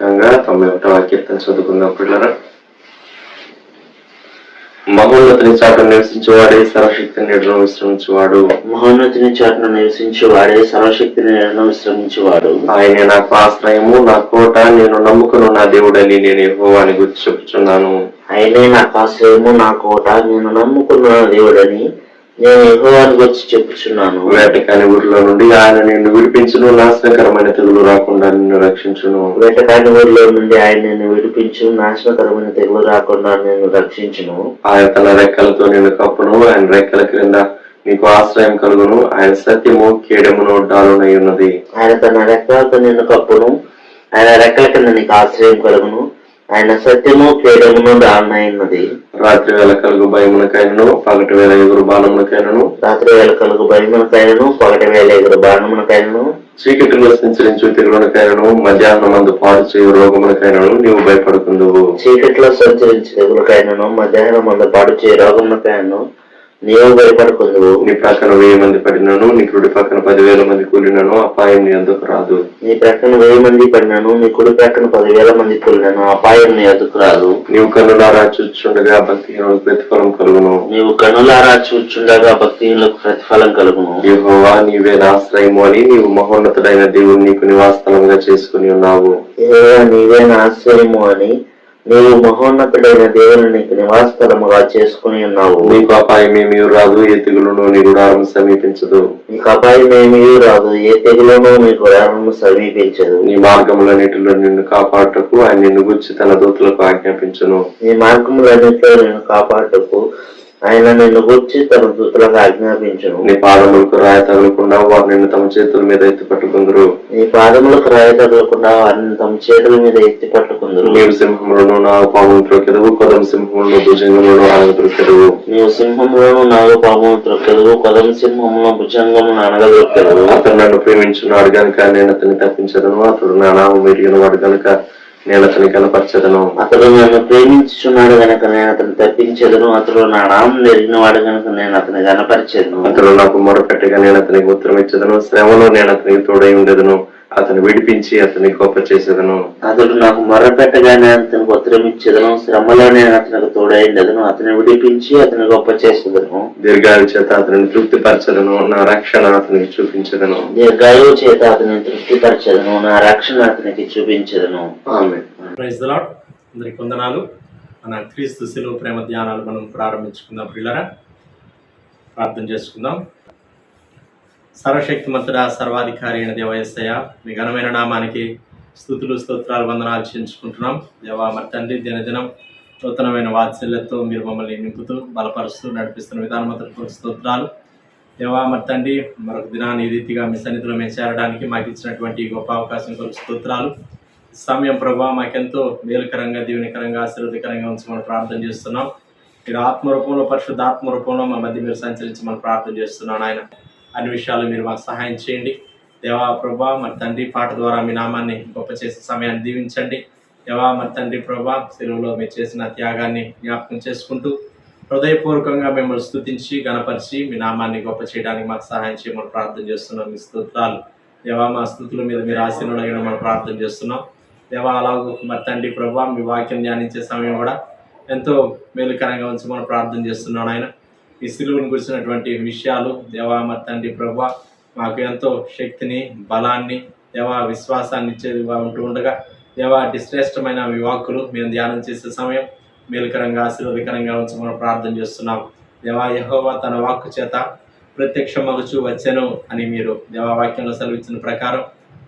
ప్రత్యేకంగా 91వ కీర్తన చదువుకుందాం పిల్లరా. మహోన్నతుని చాటున నివసించేవాడే సర్వశక్తిని నీడలో విశ్రమించేవాడు. మహోన్నతుని చాటున నివసించేవాడే సర్వశక్తిని నీడలో విశ్రమించేవాడు. ఆయనే నాకు ఆశ్రయము, నా కోట, నేను నమ్ముకున్న నా దేవుడని నేను యెహోవాని గురించి చెప్పుచున్నాను. ఆయనే నాకు ఆశ్రయము, నా కోట, నేను నమ్ముకున్న నా దేవుడని నేను యెహోవాని గురించి చెప్పుచున్నాను. వేటకాని ఊరిలో నుండి ఆయన నిన్ను విడిపించును, నాశనకరమైన తెగులు రాకుండా నిన్ను రక్షించును. వేటకాని ఊరిలో నుండి ఆయన నిన్ను విడిపించు, నాశనకరమైన తెగులు రాకుండా నేను రక్షించును. ఆయన తన రెక్కలతో నిన్ను కప్పును, ఆయన రెక్కల క్రింద నీకు ఆశ్రయం కలుగును. ఆయన సత్యము కేడమును డాలునై ఉన్నది. ఆయన తన రెక్కలతో నిన్ను కప్పును, ఆయన రెక్కల కింద నీకు ఆశ్రయం కలుగును. ఆయన సత్యము కేడమును డాలునై ఉన్నది. రాత్రి వేళ కలుగు భయమునకైనను, పగటి వేళ ఎగురు బాణమునకైనను, రాత్రి వేళ కలుగు భయమునకైనను, పగటి వేళ ఎగురు బాణమునకైనను, చీకటిలో సంచరించు తెగులునకైనను, మధ్యాహ్నమందు పాడు చేయు రోగమునకైనను నీవు భయపడుకుందువు. చీకటిలో సంచరించు తెగులకైనను, మధ్యాహ్నమందు పాడు చేయు రోగమునకైనను నీవు భయపడుకుందువు. నీ ప్రక్కన 1000 మంది పడినను, నీ కుడి పక్కన 10,000 మంది కూలినను అపాయం నీ అందుకు రాదు. నీ ప్రక్కన 1000 మంది పడినను, నీ కుడి ప్రక్కన 10,000 మంది కూలినను అపాయం నీ అందుకు రాదు. నీవు కన్నులారా చూచుండగా భక్తిహీనులకు ప్రతిఫలం కలుగును. నీవు కన్నులారా చూచుండగా భక్తిహీనులకు ప్రతిఫలం కలుగును. యెహోవా నీవే నా ఆశ్రయము అని నీవు మహోన్నతుడైన దేవుడు నీకు నివాసస్థలంగా చేసుకుని ఉన్నావు. యెహోవా నీవే నా ఆశ్రయము అని నీవు మహోన్నతుడైన దేవుని నీకు నివాసస్థలముగా చేసుకుని ఉన్నావు. నీకు అపాయమేమీ రాదు, ఏ తెగులును నీ గుడారం సమీపించదు. నీకు అపాయమేమీ రాదు, ఏ తెగులును నీ గుడారము సమీపించదు. నీ మార్గములన్నిటిలో నిన్ను కాపాడుటకు ఆయన నిన్ను గురించి తన దూతలకు ఆజ్ఞాపించును. నీ మార్గములన్నిటిలో నిన్ను కాపాడుటకు ఆయన నిన్ను గురించి తన దూతలకు ఆజ్ఞాపించును. నీ పాదములకు రాయి తగలకుండా వారు నిన్ను తమ చేతుల మీద ఎత్తి పట్టుకుందరు. నీ పాదములకు రాయి తగలకుండా వారిని తమ చేతుల మీద ఎత్తి పట్టుకుందరు. నీవు సింహములను నాగపామును త్రొక్కెదవు, కొదమ సింహములను భుజంగములను అనగదొక్కెదవు. నీవు సింహములను నాగపామును త్రొక్కెదవు, కొదమ సింహములను భుజంగములను అనగదొక్కెదవు. అతడు నన్ను ప్రేమించున్నాడు గనుక నేను అతన్ని తప్పించదను, అతడు నా నామం ఎరిగిన వాడు గనుక నేను అతని కనపరచదను. అతడు నన్ను ప్రేమించుచున్నాడు గనక నేను అతను తప్పించదను, అతడు నా నామం ఎరిగిన వాడు గనక నేను అతని కనపరచదను. అతడు నాకు మొరపెట్టగా నేను అతనికి ఉత్తరం ఇచ్చదను, శ్రమలో నేను అతనికి తోడై ఉండేదను, అతను విడిపించి అతని గొప్ప చేసేదను. అతడు నాకు మొరపెట్టగా నేను అతనికి ఉత్తరం ఇచ్చేదను, శ్రమలో నేను అతనికి తోడై ఉండేదను, అతని విడిపించి అతని గొప్ప చేసేదను. దీర్ఘాయు చేత అతనిని తృప్తిపరచదను, నా రక్షణ అతనికి చూపించదను. దీర్ఘాయువు చేత అతని తృప్తిపరచదను, నా రక్షణ అతనికి చూపించదను. ఆమేన్. Praise the lord. అందరికి వందనాలు. మన క్రీస్తు శిలువ ప్రేమ ధ్యానాలు మనం ప్రారంభించుకుందాం పిల్లరా. ప్రార్థన చేసుకుందాం. సర్వశక్తిమంతుడా, సర్వాధికారి అయిన దేవ యేసయ్య, మీ ఘనమైన నామానికి స్తుతులు స్తోత్రాలు వందనాలు చెల్లించుకుంటున్నాం. దేవా మరి తండ్రి, దినదినం నూతనమైన వాత్సల్యంతో మీరు మమ్మల్ని నింపుతూ బలపరుస్తూ నడిపిస్తున్న విధానం అంతటికి స్తోత్రాలు. దేవా మరి తండ్రి, మరొక దినాన్ని ఈ రీతిగా మీ సన్నిధిలో మేము చేరడానికి మాకు ఇచ్చినటువంటి గొప్ప అవకాశం కొరకు స్తోత్రాలు. సమయం ప్రభావ మాకెంతో మేలుకరంగా, దీవెనకరంగా, ఆశీర్వదకరంగా ఉంచమని ప్రార్థన చేస్తున్నాం. మీరు ఆత్మరూపంలో, పరిశుద్ధ ఆత్మరూపంలో మా మధ్య మీరు సంచరించమని ప్రార్థన చేస్తున్నాను. ఆయన అన్ని విషయాలు మీరు మాకు సహాయం చేయండి. దేవా ప్రభా మరి తండ్రి, పాట ద్వారా మీ నామాన్ని గొప్ప చేసే సమయాన్ని దీవించండి. దేవా మరి తండ్రి ప్రభా, సెలవులో మీరు చేసిన త్యాగాన్ని జ్ఞాపకం చేసుకుంటూ హృదయపూర్వకంగా మిమ్మల్ని స్తుతించి గణపరిచి మీ నామాన్ని గొప్ప చేయడానికి మాకు సహాయం చేయమని ప్రార్థన చేస్తున్నాం. మీ స్తోత్రాలు దేవా, మా స్తుతుల మీద మీరు ఆశీర్వాదం మనం ప్రార్థన చేస్తున్నాం. దేవా అలాగూ మరి తండ్రి ప్రభా, మీ వాక్యం ధ్యానించే సమయం కూడా ఎంతో మేలుకరంగా ఉంచమని ప్రార్థన చేస్తున్నాను. ఆయన ఈ సిలువను గురించినటువంటి విషయాలు దేవా మరి తండ్రి ప్రభా మాకు ఎంతో శక్తిని, బలాన్ని, దేవా విశ్వాసాన్ని ఇచ్చేదిగా ఉంటూ ఉండగా దేవా అతి శ్రేష్టమైన మీ వాక్కులు మేము ధ్యానం చేసే సమయం మేలుకరంగా, ఆశీర్వాదకరంగా ఉంచమని ప్రార్థన చేస్తున్నాం. దేవా యెహోవా తన వాక్కు చేత ప్రత్యక్షమగుచు వచ్చెను అని మీరు దేవా వాక్యంలో సెలవిచ్చిన ప్రకారం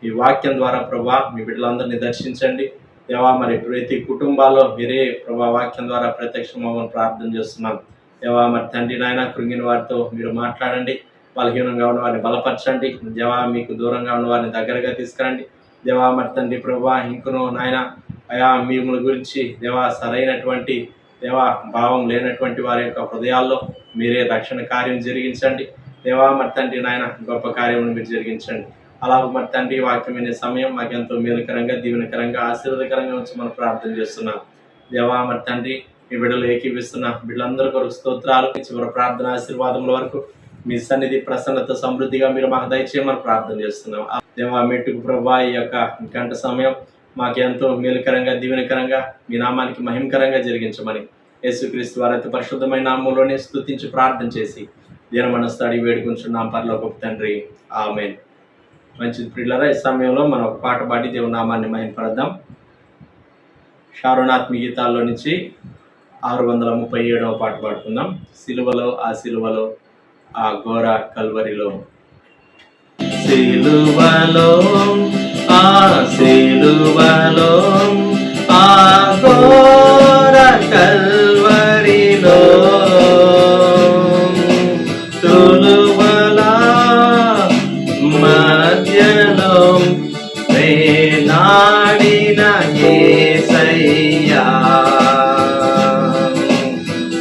ఈ వాక్యం ద్వారా ప్రభా మీ బిడ్డలందరినీ దర్శించండి. దేవా మరి ప్రతి కుటుంబాల్లో మీరే ప్రభా వాక్యం ద్వారా ప్రత్యక్షమని ప్రార్థన చేస్తున్నాం. దేవా మరి తండ్రి నాయన, కృంగిన వారితో మీరు మాట్లాడండి, బలహీనంగా ఉన్న వారిని బలపరచండి. దేవా మీకు దూరంగా ఉన్న వారిని దగ్గరగా తీసుకురండి. దేవా మరి తండ్రి ప్రభా ఇంకనూ నాయన అయా మిమ్మల్ని గురించి దేవా సరైనటువంటి దేవా భావం లేనటువంటి వారి యొక్క హృదయాల్లో మీరే రక్షణ కార్యం జరిగించండి. దేవా మరి తండ్రి నాయన గొప్ప కార్యమును మీరు జరిగించండి. అలాగే మరి తండ్రి వాక్యం వినే సమయం మాకెంతో మేలుకరంగా, దీవెనకరంగా, ఆశీర్వాదకరంగా ఉంచి మనం ప్రార్థన చేస్తున్నాం. దేవా మరి తండ్రి, మీ బిడ్డలు ఏకీపిస్తున్న బిడ్డలందరి కొరకు స్తోత్రాలు. చివరి ప్రార్థన ఆశీర్వాదముల వరకు మీ సన్నిధి ప్రసన్నత సమృద్ధిగా మీరు మాకు దయచేయమని ప్రార్థన చేస్తున్నాం. దేవా మెట్టుకు ప్రభా ఈ యొక్క గంట సమయం మాకు ఎంతో మేలుకరంగా దీవెనకరంగా మీ నామానికి మహిమకరంగా జరిగించమని యేసుక్రీస్తు వారి అతి పరిశుద్ధమైన నామంలోనే స్తుతించి ప్రార్థన చేసి దీన మనస్సు అడిగి వేడుకుంటున్నాం పరలోకపు తండ్రి, ఆమేన్. మంచిది ప్రియులారా, ఈ సమయంలో మనం ఒక పాట పాడి దేవుని నామాన్ని మహిమపడదాం. షారోనాత్మి గీతాల్లో నుంచి 637వ పాట పాడుకుందాం. సిలువలో ఆ సిలువలో ఆ ఘోర కల్వరిలో. సిలువలో ఆ సిలువలో ఆ ఘోర కల్వరిలో తులువల మధ్యలో వేలాడిన యేసయ్యా,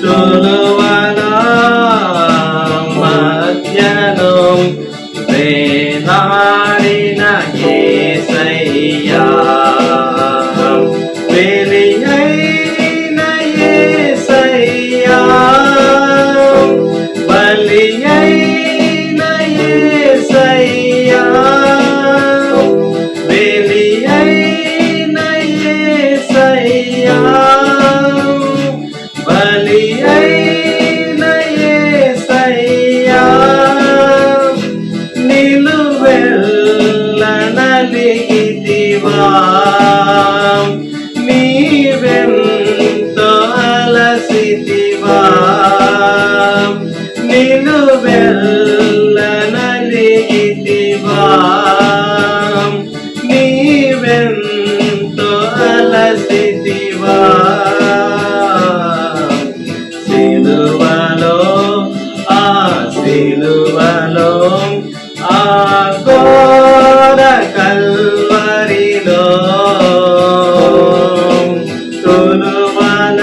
తులువల మధ్యలో వేలాడిన యేసయ్యా, బలియైన యేసయ్యా, బలియైన యేసయ్యా, బలియైన యేసయ్యా, బలియైన యేసయ్యా, నిలువెల్ల నలిగితివా, నీవెంతో అలసితివా, నిలువెల్ల నలిగితివా, నీవెంతో అలసితివా, సిలువలో ఆ సిలువలో ఆ ఘోర కల్వరిలో తులువల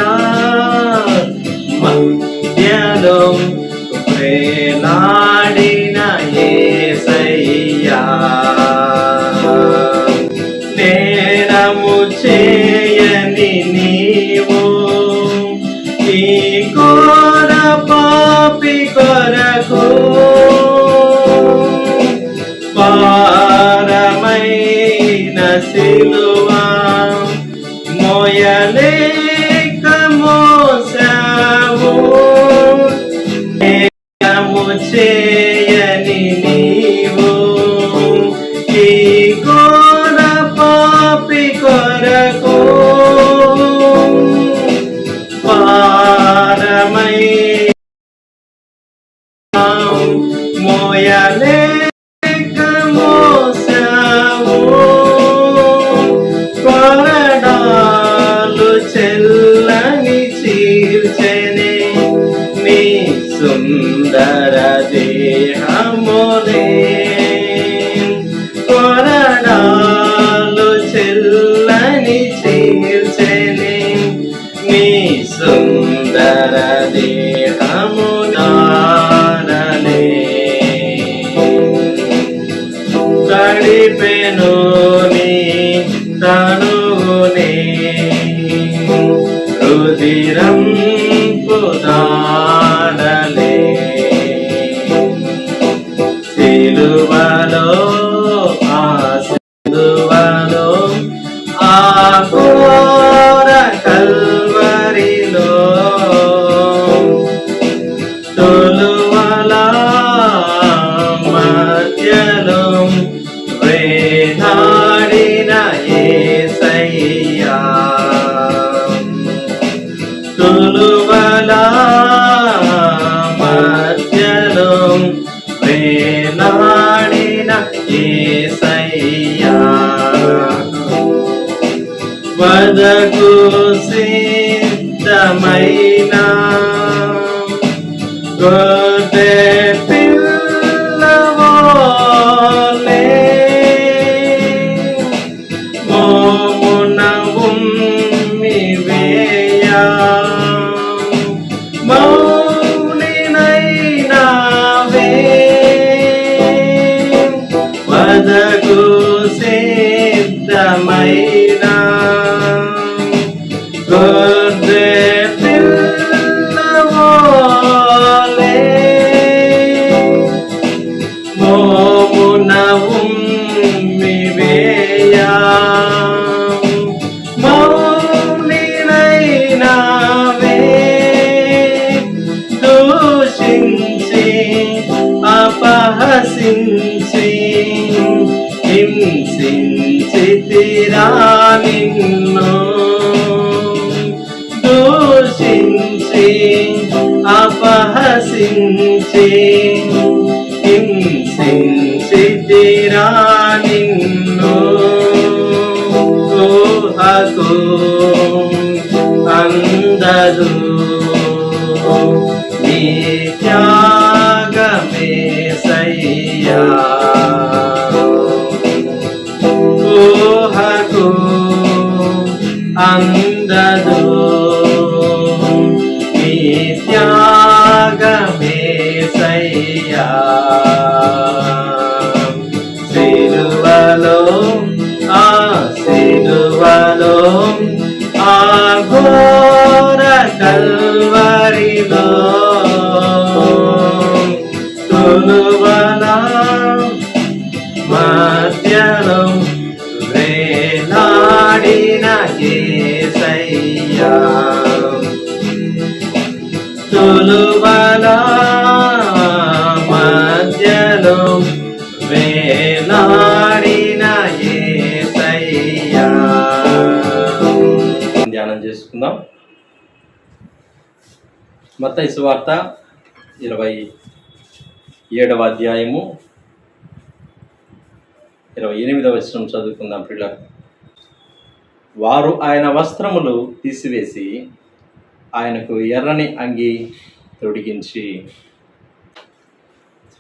మధ్యలో వేలాడిన యేసయ్యా, నేరము చేయని నీవు ఈ ఘోర పాపి కొరకు భారమైన సిలువా మోయలేక మోసావు, నేరము చేయని నీవు ఈ ఘోర పాపి కొరకు భారమై మోయలేక మోసావు, కొరడాలు చెల్లని చీల్చెనే నీ సుందర దేహమునే, కొరడాలు చెల్లని చీల్చెనే నీ సుందర దేహమునారలే, గడిపెను నీ తనునే రుధిరం పుదాడలే, సిలువలో ఆ సిలువలో ఆ ఘోర కల్వరిలో తులువల మధ్యలో వేలాడిన యేసయ్యా, తులువల మధ్యలో వేలాడిన యేసయ్యా, వదకు సిద్ధమైన గొర్రె పిల్లవోలే మోమున ఉమ్మివేయ, మౌనినైనావే, వదకు సిద్ధమైన గొర్రె పిల్లవోలే హింసించి హింసించితిరా నిన్ను ఊహకు అందదు నీ త్యాగమేసయ్యా ఊహకు అందదు నీ త్యాగమేసయ్యా సిలువలో ఆ సిలువలో ఆ ఘోర కల్వరిలో తులువల మధ్యలో వేలాడిన యేసయ్యా తులువల మధ్యలో వేలాడిన యేసయ్యా. ధ్యానం చేసుకుందాం. మత్తయి సువార్త 27వ అధ్యాయము 28వ వచనం చదువుకుందాం పిల్లలు. వారు ఆయన వస్త్రములు తీసివేసి ఆయనకు ఎర్రని అంగి తొడిగించి.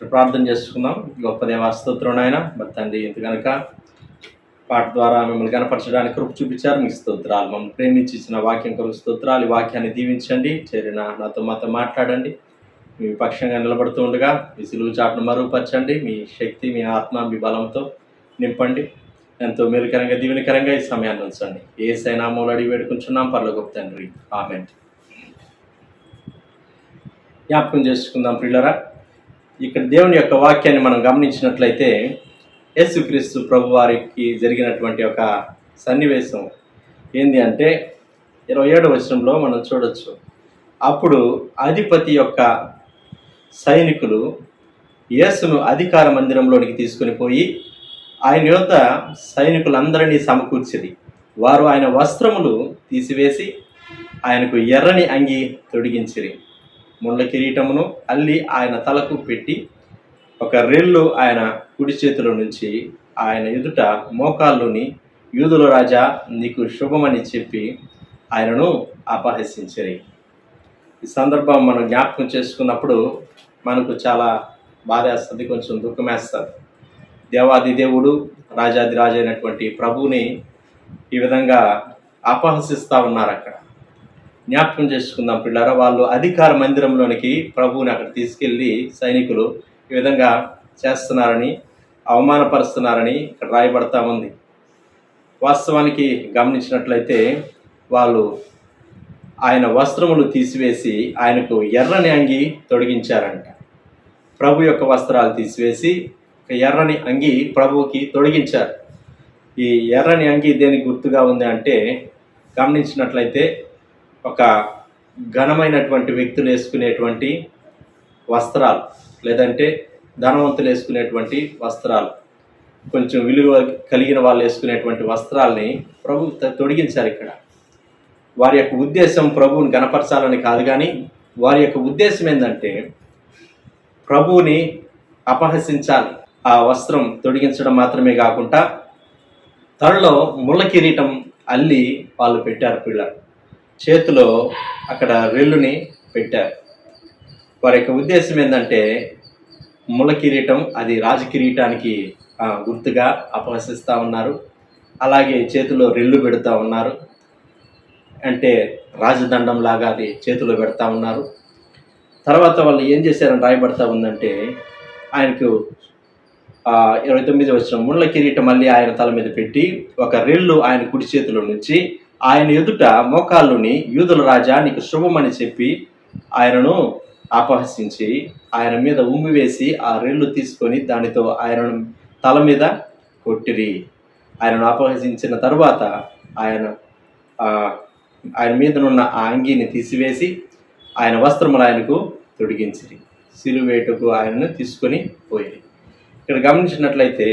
ప్రార్థన చేసుకుందాం. గొప్ప దేవా స్తోత్రం నాయన. మరి తండ్రి ఇంత కనుక పాట ద్వారా మిమ్మల్ని కనపరచడానికి కృప చూపించారు. మీకు స్తోత్రాలు. మమ్మల్ని ప్రేమించి ఇచ్చిన వాక్యం కొరకు స్తోత్రాలు. ఈ వాక్యాన్ని దీవించండి. చేరిన మాతో మాట్లాడండి. మీ పక్షంగా నిలబడుతూ ఉండగా మీ సిలువు చాటును మరుగుపరచండి. మీ శక్తి, మీ ఆత్మ, మీ బలంతో నింపండి. ఎంతో మేలుకరంగా, దీవెనకరంగా ఈ సమయాన్ని ఉంచండి. యేసయ్య నామములో అడిగి వేడుకుంటున్నాం పరలోకపు తండ్రి. ఆమేన్. జ్ఞాపకం చేసుకుందాం ప్రియులారా. ఇక్కడ దేవుని యొక్క వాక్యాన్ని మనం గమనించినట్లయితే యేసుక్రీస్తు ప్రభు వారికి జరిగినటువంటి ఒక సన్నివేశం ఏంది అంటే 27వ వచనంలో మనం చూడొచ్చు. అప్పుడు అధిపతి యొక్క సైనికులు యేసును అధికార మందిరంలోనికి తీసుకుని పోయి ఆయన యొద్ద సైనికులందరినీ సమకూర్చిరి. వారు ఆయన వస్త్రములు తీసివేసి ఆయనకు ఎర్రని అంగి తొడిగించిరి. ముళ్ళ కిరీటమును అల్లి ఆయన తలకు పెట్టి ఒక రెల్లు ఆయన కుడి చేతిలో నుంచి ఆయన ఎదుట మోకాల్లోని యూదుల రాజా నీకు శుభమని చెప్పి ఆయనను అపహసించిరి. ఈ సందర్భం మనం జ్ఞాపకం చేసుకున్నప్పుడు మనకు చాలా బాధేస్తుంది, కొంచెం దుఃఖమేస్తుంది. దేవాది దేవుడు, రాజాది రాజు అయినటువంటి ప్రభువుని ఈ విధంగా అపహసిస్తూ ఉన్నారు. అక్కడ జ్ఞాపకం చేసుకుందాం పిల్లారా. వాళ్ళు అధికార మందిరంలోనికి ప్రభువుని అక్కడ తీసుకెళ్ళి సైనికులు ఈ విధంగా చేస్తున్నారని, అవమానపరుస్తున్నారని ఇక్కడ రాయబడతా ఉంది. వాస్తవానికి గమనించినట్లయితే వాళ్ళు ఆయన వస్త్రములు తీసివేసి ఆయనకు ఎర్రని అంగి తొడిగించారంట. ప్రభు యొక్క వస్త్రాలు తీసివేసి ఒక ఎర్రని అంగి ప్రభువుకి తొడిగించారు. ఈ ఎర్రని అంగి దేనికి గుర్తుగా ఉంది అంటే గమనించినట్లయితే ఒక ఘనమైనటువంటి వ్యక్తులు వేసుకునేటువంటి వస్త్రాలు, లేదంటే ధనవంతులు వేసుకునేటువంటి వస్త్రాలు, కొంచెం విలువ కలిగిన వాళ్ళు వేసుకునేటువంటి వస్త్రాలని ప్రభు తొడిగించారు. ఇక్కడ వారి యొక్క ఉద్దేశం ప్రభువుని గణపరచాలని కాదు, కానీ వారి యొక్క ఉద్దేశం ఏంటంటే ప్రభువుని అపహసించాలి. ఆ వస్త్రం తొడిగించడం మాత్రమే కాకుండా తలలో ముళ్ళ కిరీటం అల్లి వాళ్ళు పెట్టారు. పిల్లలు చేతిలో అక్కడ రెల్లుని పెట్టారు. వారి యొక్క ఉద్దేశం ఏంటంటే ముళ్ళ కిరీటం అది రాజకిరీటానికి గుర్తుగా అపహసిస్తూ ఉన్నారు. అలాగే చేతిలో రెల్లు పెడతా ఉన్నారు, అంటే రాజదండం లాగా అది చేతిలో పెడతా ఉన్నారు. తర్వాత వాళ్ళు ఏం చేశారని రాయబడతా ఉందంటే ఆయనకు 29వ వచనం, ముళ్ళ కిరీటం మళ్ళీ ఆయన తల మీద పెట్టి ఒక రెల్లు ఆయన కుడి చేతిలో నుంచి ఆయన ఎదుట మోకాల్లోని యూదుల రాజా నీకు శుభమని చెప్పి ఆయనను అపహసించి ఆయన మీద ఉమ్మి వేసి ఆ రెల్లు తీసుకొని దానితో ఆయనను తల మీద కొట్టిరి. ఆయనను అపహసించిన తరువాత ఆయన మీదనున్న ఆ అంగీని తీసివేసి ఆయన వస్త్రములు ఆయనకు తొడిగించిరి. సిలువేటుకు ఆయనను తీసుకొని పోయి. ఇక్కడ గమనించినట్లయితే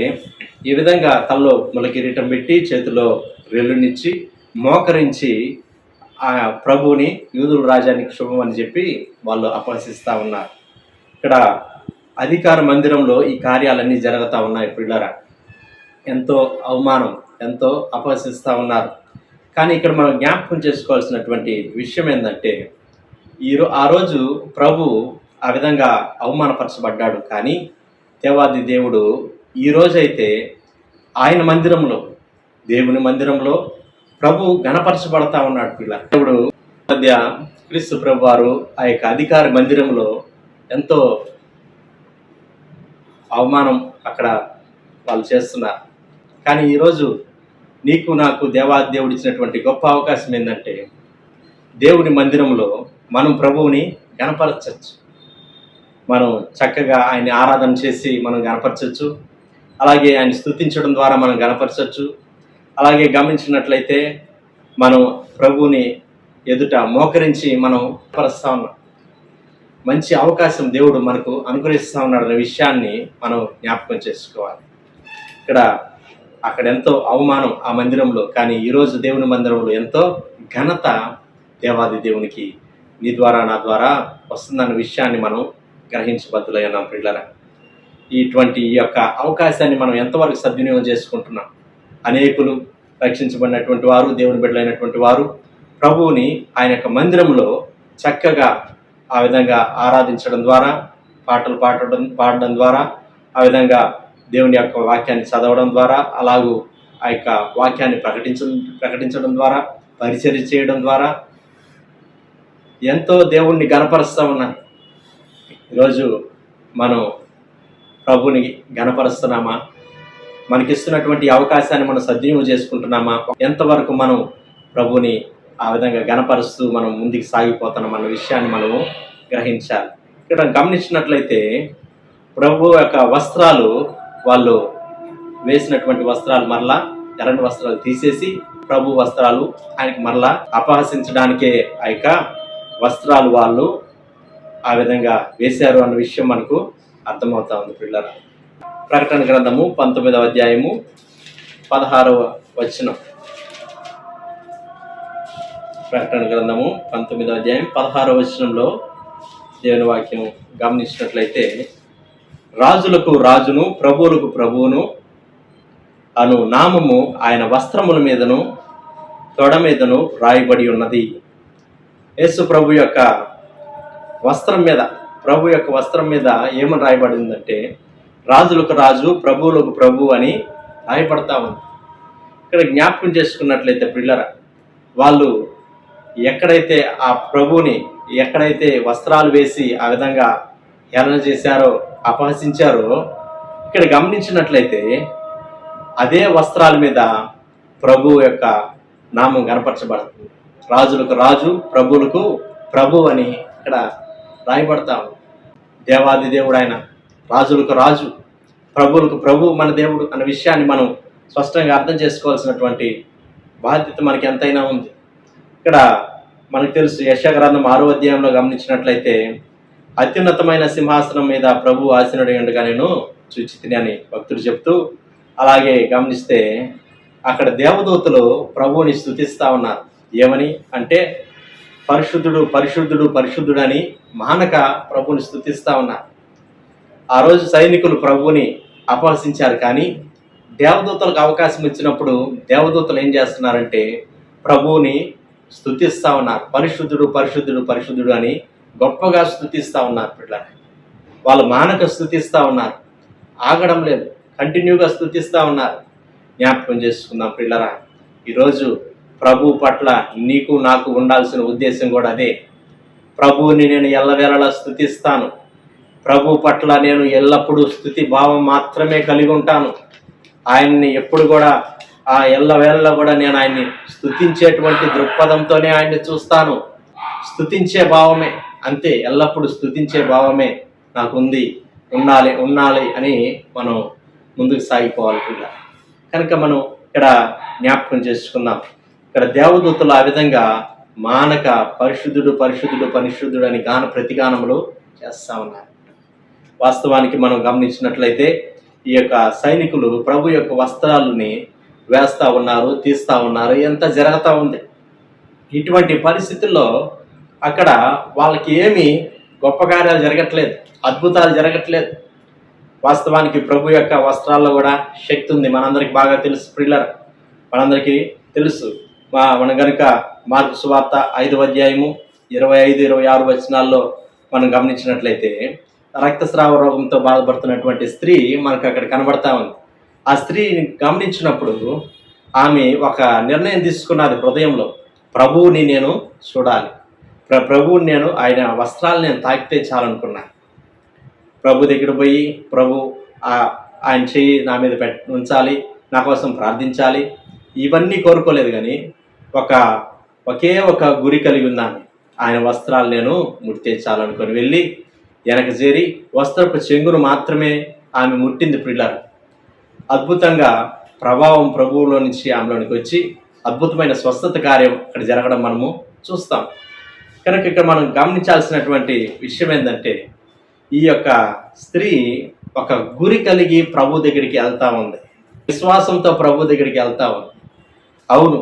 ఈ విధంగా తలలో ముళ్ళ కిరీటం పెట్టి చేతిలో రెల్లునిచ్చి మోకరించి ఆ ప్రభువుని యూదుల రాజానికి శుభం అని చెప్పి వాళ్ళు అపహసిస్తూ ఉన్నారు. ఇక్కడ అధికార మందిరంలో ఈ కార్యాలన్నీ జరుగుతూ ఉన్నాయి పిల్లరా. ఎంతో అవమానం, ఎంతో అపహసిస్తూ ఉన్నారు. కానీ ఇక్కడ మనం జ్ఞాపకం చేసుకోవాల్సినటువంటి విషయం ఏంటంటే ఆ రోజు ప్రభు ఆ విధంగా అవమానపరచబడ్డాడు. కానీ దేవాది దేవుడు ఈరోజైతే ఆయన మందిరంలో, దేవుని మందిరంలో ప్రభు గణపరచబడతా ఉన్నాడు పిల్ల. దేవుడు మధ్య క్రీస్తు ప్రభు వారు ఆ యొక్క అధికార మందిరంలో ఎంతో అవమానం అక్కడ వాళ్ళు చేస్తున్నారు. కానీ ఈరోజు నీకు నాకు దేవాది దేవుడు ఇచ్చినటువంటి గొప్ప అవకాశం ఏంటంటే దేవుని మందిరంలో మనం ప్రభువుని గణపరచచ్చు. మనం చక్కగా ఆయన్ని ఆరాధన చేసి మనం గణపరచచ్చు. అలాగే ఆయన స్తుతించడం ద్వారా మనం గణపరచచ్చు. అలాగే గమనించినట్లయితే మనం ప్రభువుని ఎదుట మోకరించి మనం పరుస్తూ ఉన్నాం. మంచి అవకాశం దేవుడు మనకు అనుగ్రహిస్తూ ఉన్నాడు అనే విషయాన్ని మనం జ్ఞాపకం చేసుకోవాలి. అక్కడ ఎంతో అవమానం ఆ మందిరంలో, కానీ ఈరోజు దేవుని మందిరంలో ఎంతో ఘనత దేవాది దేవునికి నీ ద్వారా నా ద్వారా వస్తుందన్న విషయాన్ని మనం గ్రహించబద్దులై ఉన్నాం పిల్లరా. ఈ యొక్క అవకాశాన్ని మనం ఎంతవరకు సద్వినియోగం చేసుకుంటున్నాం? అనేకులు రక్షించబడినటువంటి వారు, దేవుని బిడ్డలైనటువంటి వారు ప్రభువుని ఆయన యొక్క మందిరంలో చక్కగా ఆ విధంగా ఆరాధించడం ద్వారా, పాటలు పాడడం ద్వారా, ఆ విధంగా దేవుని యొక్క వాక్యాన్ని చదవడం ద్వారా, అలాగూ ఆ యొక్క వాక్యాన్ని ప్రకటించడం ద్వారా, పరిచర్య చేయడం ద్వారా ఎంతో దేవుణ్ణి గణపరుస్తూ ఉన్నారు. ఈరోజు మనం ప్రభుని గణపరుస్తున్నామా? మనకిస్తున్నటువంటి అవకాశాన్ని మనం సద్వినియోగం చేసుకుంటున్నామా? ఎంతవరకు మనం ప్రభుని ఆ విధంగా గణపరుస్తూ మనం ముందుకు సాగిపోతున్నాం అన్న విషయాన్ని మనము గ్రహించాలి. ఇక్కడ గమనించినట్లయితే ప్రభు యొక్క వస్త్రాలు, వాళ్ళు వేసినటువంటి వస్త్రాలు మరలా ఎర్రని వస్త్రాలు తీసేసి ప్రభు వస్త్రాలు ఆయనకి మరలా అపహసించడానికే ఆ యొక్క వస్త్రాలు వాళ్ళు ఆ విధంగా వేశారు అన్న విషయం మనకు అర్థమవుతా ఉంది పిల్లల. ప్రకటన గ్రంథము 19వ అధ్యాయము 16వ వచనం. ప్రకటన గ్రంథము 19వ అధ్యాయం 16వ వచనంలో దేవుని వాక్యం గమనించినట్లయితే, రాజులకు రాజును ప్రభువులకు ప్రభువును అను నామము ఆయన వస్త్రముల మీదను తొడ మీదను రాయబడి ఉన్నది. యేసు ప్రభు యొక్క వస్త్రం మీద ఏమని రాయబడి ఉందంటే రాజులకు రాజు, ప్రభువులకు ప్రభు అని రాయబడతా ఉంది. ఇక్కడ జ్ఞాపకం చేసుకున్నట్లయితే పిల్లరా, వాళ్ళు ఎక్కడైతే ఆ ప్రభువుని వస్త్రాలు వేసి ఆ విధంగా హేళన చేశారో, అపహసించారో, ఇక్కడ గమనించినట్లయితే అదే వస్త్రాల మీద ప్రభు యొక్క నామం కనపరచబడుతుంది. రాజులకు రాజు, ప్రభువులకు ప్రభు అని ఇక్కడ రాయబడతాము. దేవాది దేవుడు ఆయన, రాజులకు రాజు, ప్రభువులకు ప్రభు మన దేవుడు అన్న విషయాన్ని మనం స్పష్టంగా అర్థం చేసుకోవాల్సినటువంటి బాధ్యత మనకి ఎంతైనా ఉంది. ఇక్కడ మనకు తెలుసు, యెషయా గ్రంథం 6వ అధ్యాయంలో గమనించినట్లయితే, అత్యున్నతమైన సింహాసనం మీద ప్రభు ఆసీనుడై ఉండగా నేను చూచితిని అని భక్తుడు చెప్తూ, అలాగే గమనిస్తే అక్కడ దేవదూతలు ప్రభువుని స్తుతిస్తూ ఉన్నారు. ఏమని అంటే పరిశుద్ధుడు పరిశుద్ధుడు పరిశుద్ధుడు అని మానక ప్రభువుని స్తుతిస్తూ ఉన్నారు. ఆ రోజు సైనికులు ప్రభువుని అపహసించారు, కానీ దేవదూతలకు అవకాశం ఇచ్చినప్పుడు దేవదూతలు ఏం చేస్తున్నారంటే ప్రభువుని స్తుతిస్తూ ఉన్నారు. పరిశుద్ధుడు పరిశుద్ధుడు పరిశుద్ధుడు అని గొప్పగా స్తుతిస్తూ ఉన్నారు పిల్లలు. వాళ్ళు మానక స్తుతిస్తూ ఉన్నారు, ఆగడం లేదు, కంటిన్యూగా స్తుతిస్తూ ఉన్నారు. జ్ఞాపకం చేసుకుందాం పిల్లరా, ఈరోజు ప్రభు పట్ల నీకు నాకు ఉండాల్సిన ఉద్దేశం కూడా అదే. ప్రభువుని నేను ఎల్లవేళలా స్తుతిస్తాను. ప్రభు పట్ల నేను ఎల్లప్పుడూ స్తుతి భావం మాత్రమే కలిగి ఉంటాను. ఆయన్ని ఎప్పుడు కూడా ఆ ఎల్లవేళలా కూడా నేను ఆయన్ని స్తుతించేటువంటి దృక్పథంతోనే ఆయన్ని చూస్తాను. స్తుతించే భావమే, అంతే, ఎల్లప్పుడూ స్తుతించే భావమే నాకు ఉండాలి అని మనం ముందుకు సాగిపోవాలి పిల్ల. కనుక మనం ఇక్కడ జ్ఞాపకం చేసుకుందాం, ఇక్కడ దేవదూతలు ఆ విధంగా మానక పరిశుద్ధుడు పరిశుద్ధుడు పరిశుద్ధుడు అని ప్రతిగానములు చేస్తూ ఉన్నారు. వాస్తవానికి మనం గమనించినట్లయితే ఈ యొక్క సైనికులు ప్రభు యొక్క వస్త్రాలని వేస్తూ ఉన్నారు, తీస్తూ ఉన్నారు, ఎంత జరుగుతూ ఉంది. ఇటువంటి పరిస్థితుల్లో అక్కడ వాళ్ళకి ఏమీ గొప్ప కార్యాలు జరగట్లేదు, అద్భుతాలు జరగట్లేదు. వాస్తవానికి ప్రభు యొక్క వస్త్రాల్లో కూడా శక్తి ఉంది. మనందరికి బాగా తెలుసు ప్రియులారా, మనందరికీ తెలుసు. మనం కనుక మార్కు సువార్త 5వ అధ్యాయము 25-26 వచనాల్లో మనం గమనించినట్లయితే రక్తస్రావ రోగంతో బాధపడుతున్నటువంటి స్త్రీ మనకు అక్కడ కనబడతా ఉంది. ఆ స్త్రీని గమనించినప్పుడు ఆమె ఒక నిర్ణయం తీసుకున్నది హృదయంలో, ప్రభువుని నేను చూడాలి, ప్రభువుని నేను ఆయన వస్త్రాలు నేను తాకితే చాలనుకున్నా. ప్రభు దగ్గర పోయి ప్రభు ఆయన చెయ్యి నా మీద ఉంచాలి, నా కోసం ప్రార్థించాలి, ఇవన్నీ కోరుకోలేదు. కానీ ఒకే ఒక గురి కలిగి ఉన్నాను, ఆయన వస్త్రాలు నేను ముట్టే చాలనుకొని వెళ్ళి వెనక చేరి వస్త్రపు చెంగును మాత్రమే ఆమె ముట్టింది. ప్రియులారా, అద్భుతంగా ప్రభావం ప్రభువులో నుంచి ఆమెలోనికి వచ్చి అద్భుతమైన స్వస్థత కార్యం ఇక్కడ జరగడం మనము చూస్తాం. కనుక ఇక్కడ మనం గమనించాల్సినటువంటి విషయం ఏంటంటే, ఈ యొక్క స్త్రీ ఒక గురి కలిగి ప్రభు దగ్గరికి వెళ్తా ఉంది, విశ్వాసంతో ప్రభు దగ్గరికి వెళ్తా ఉంది. అవును,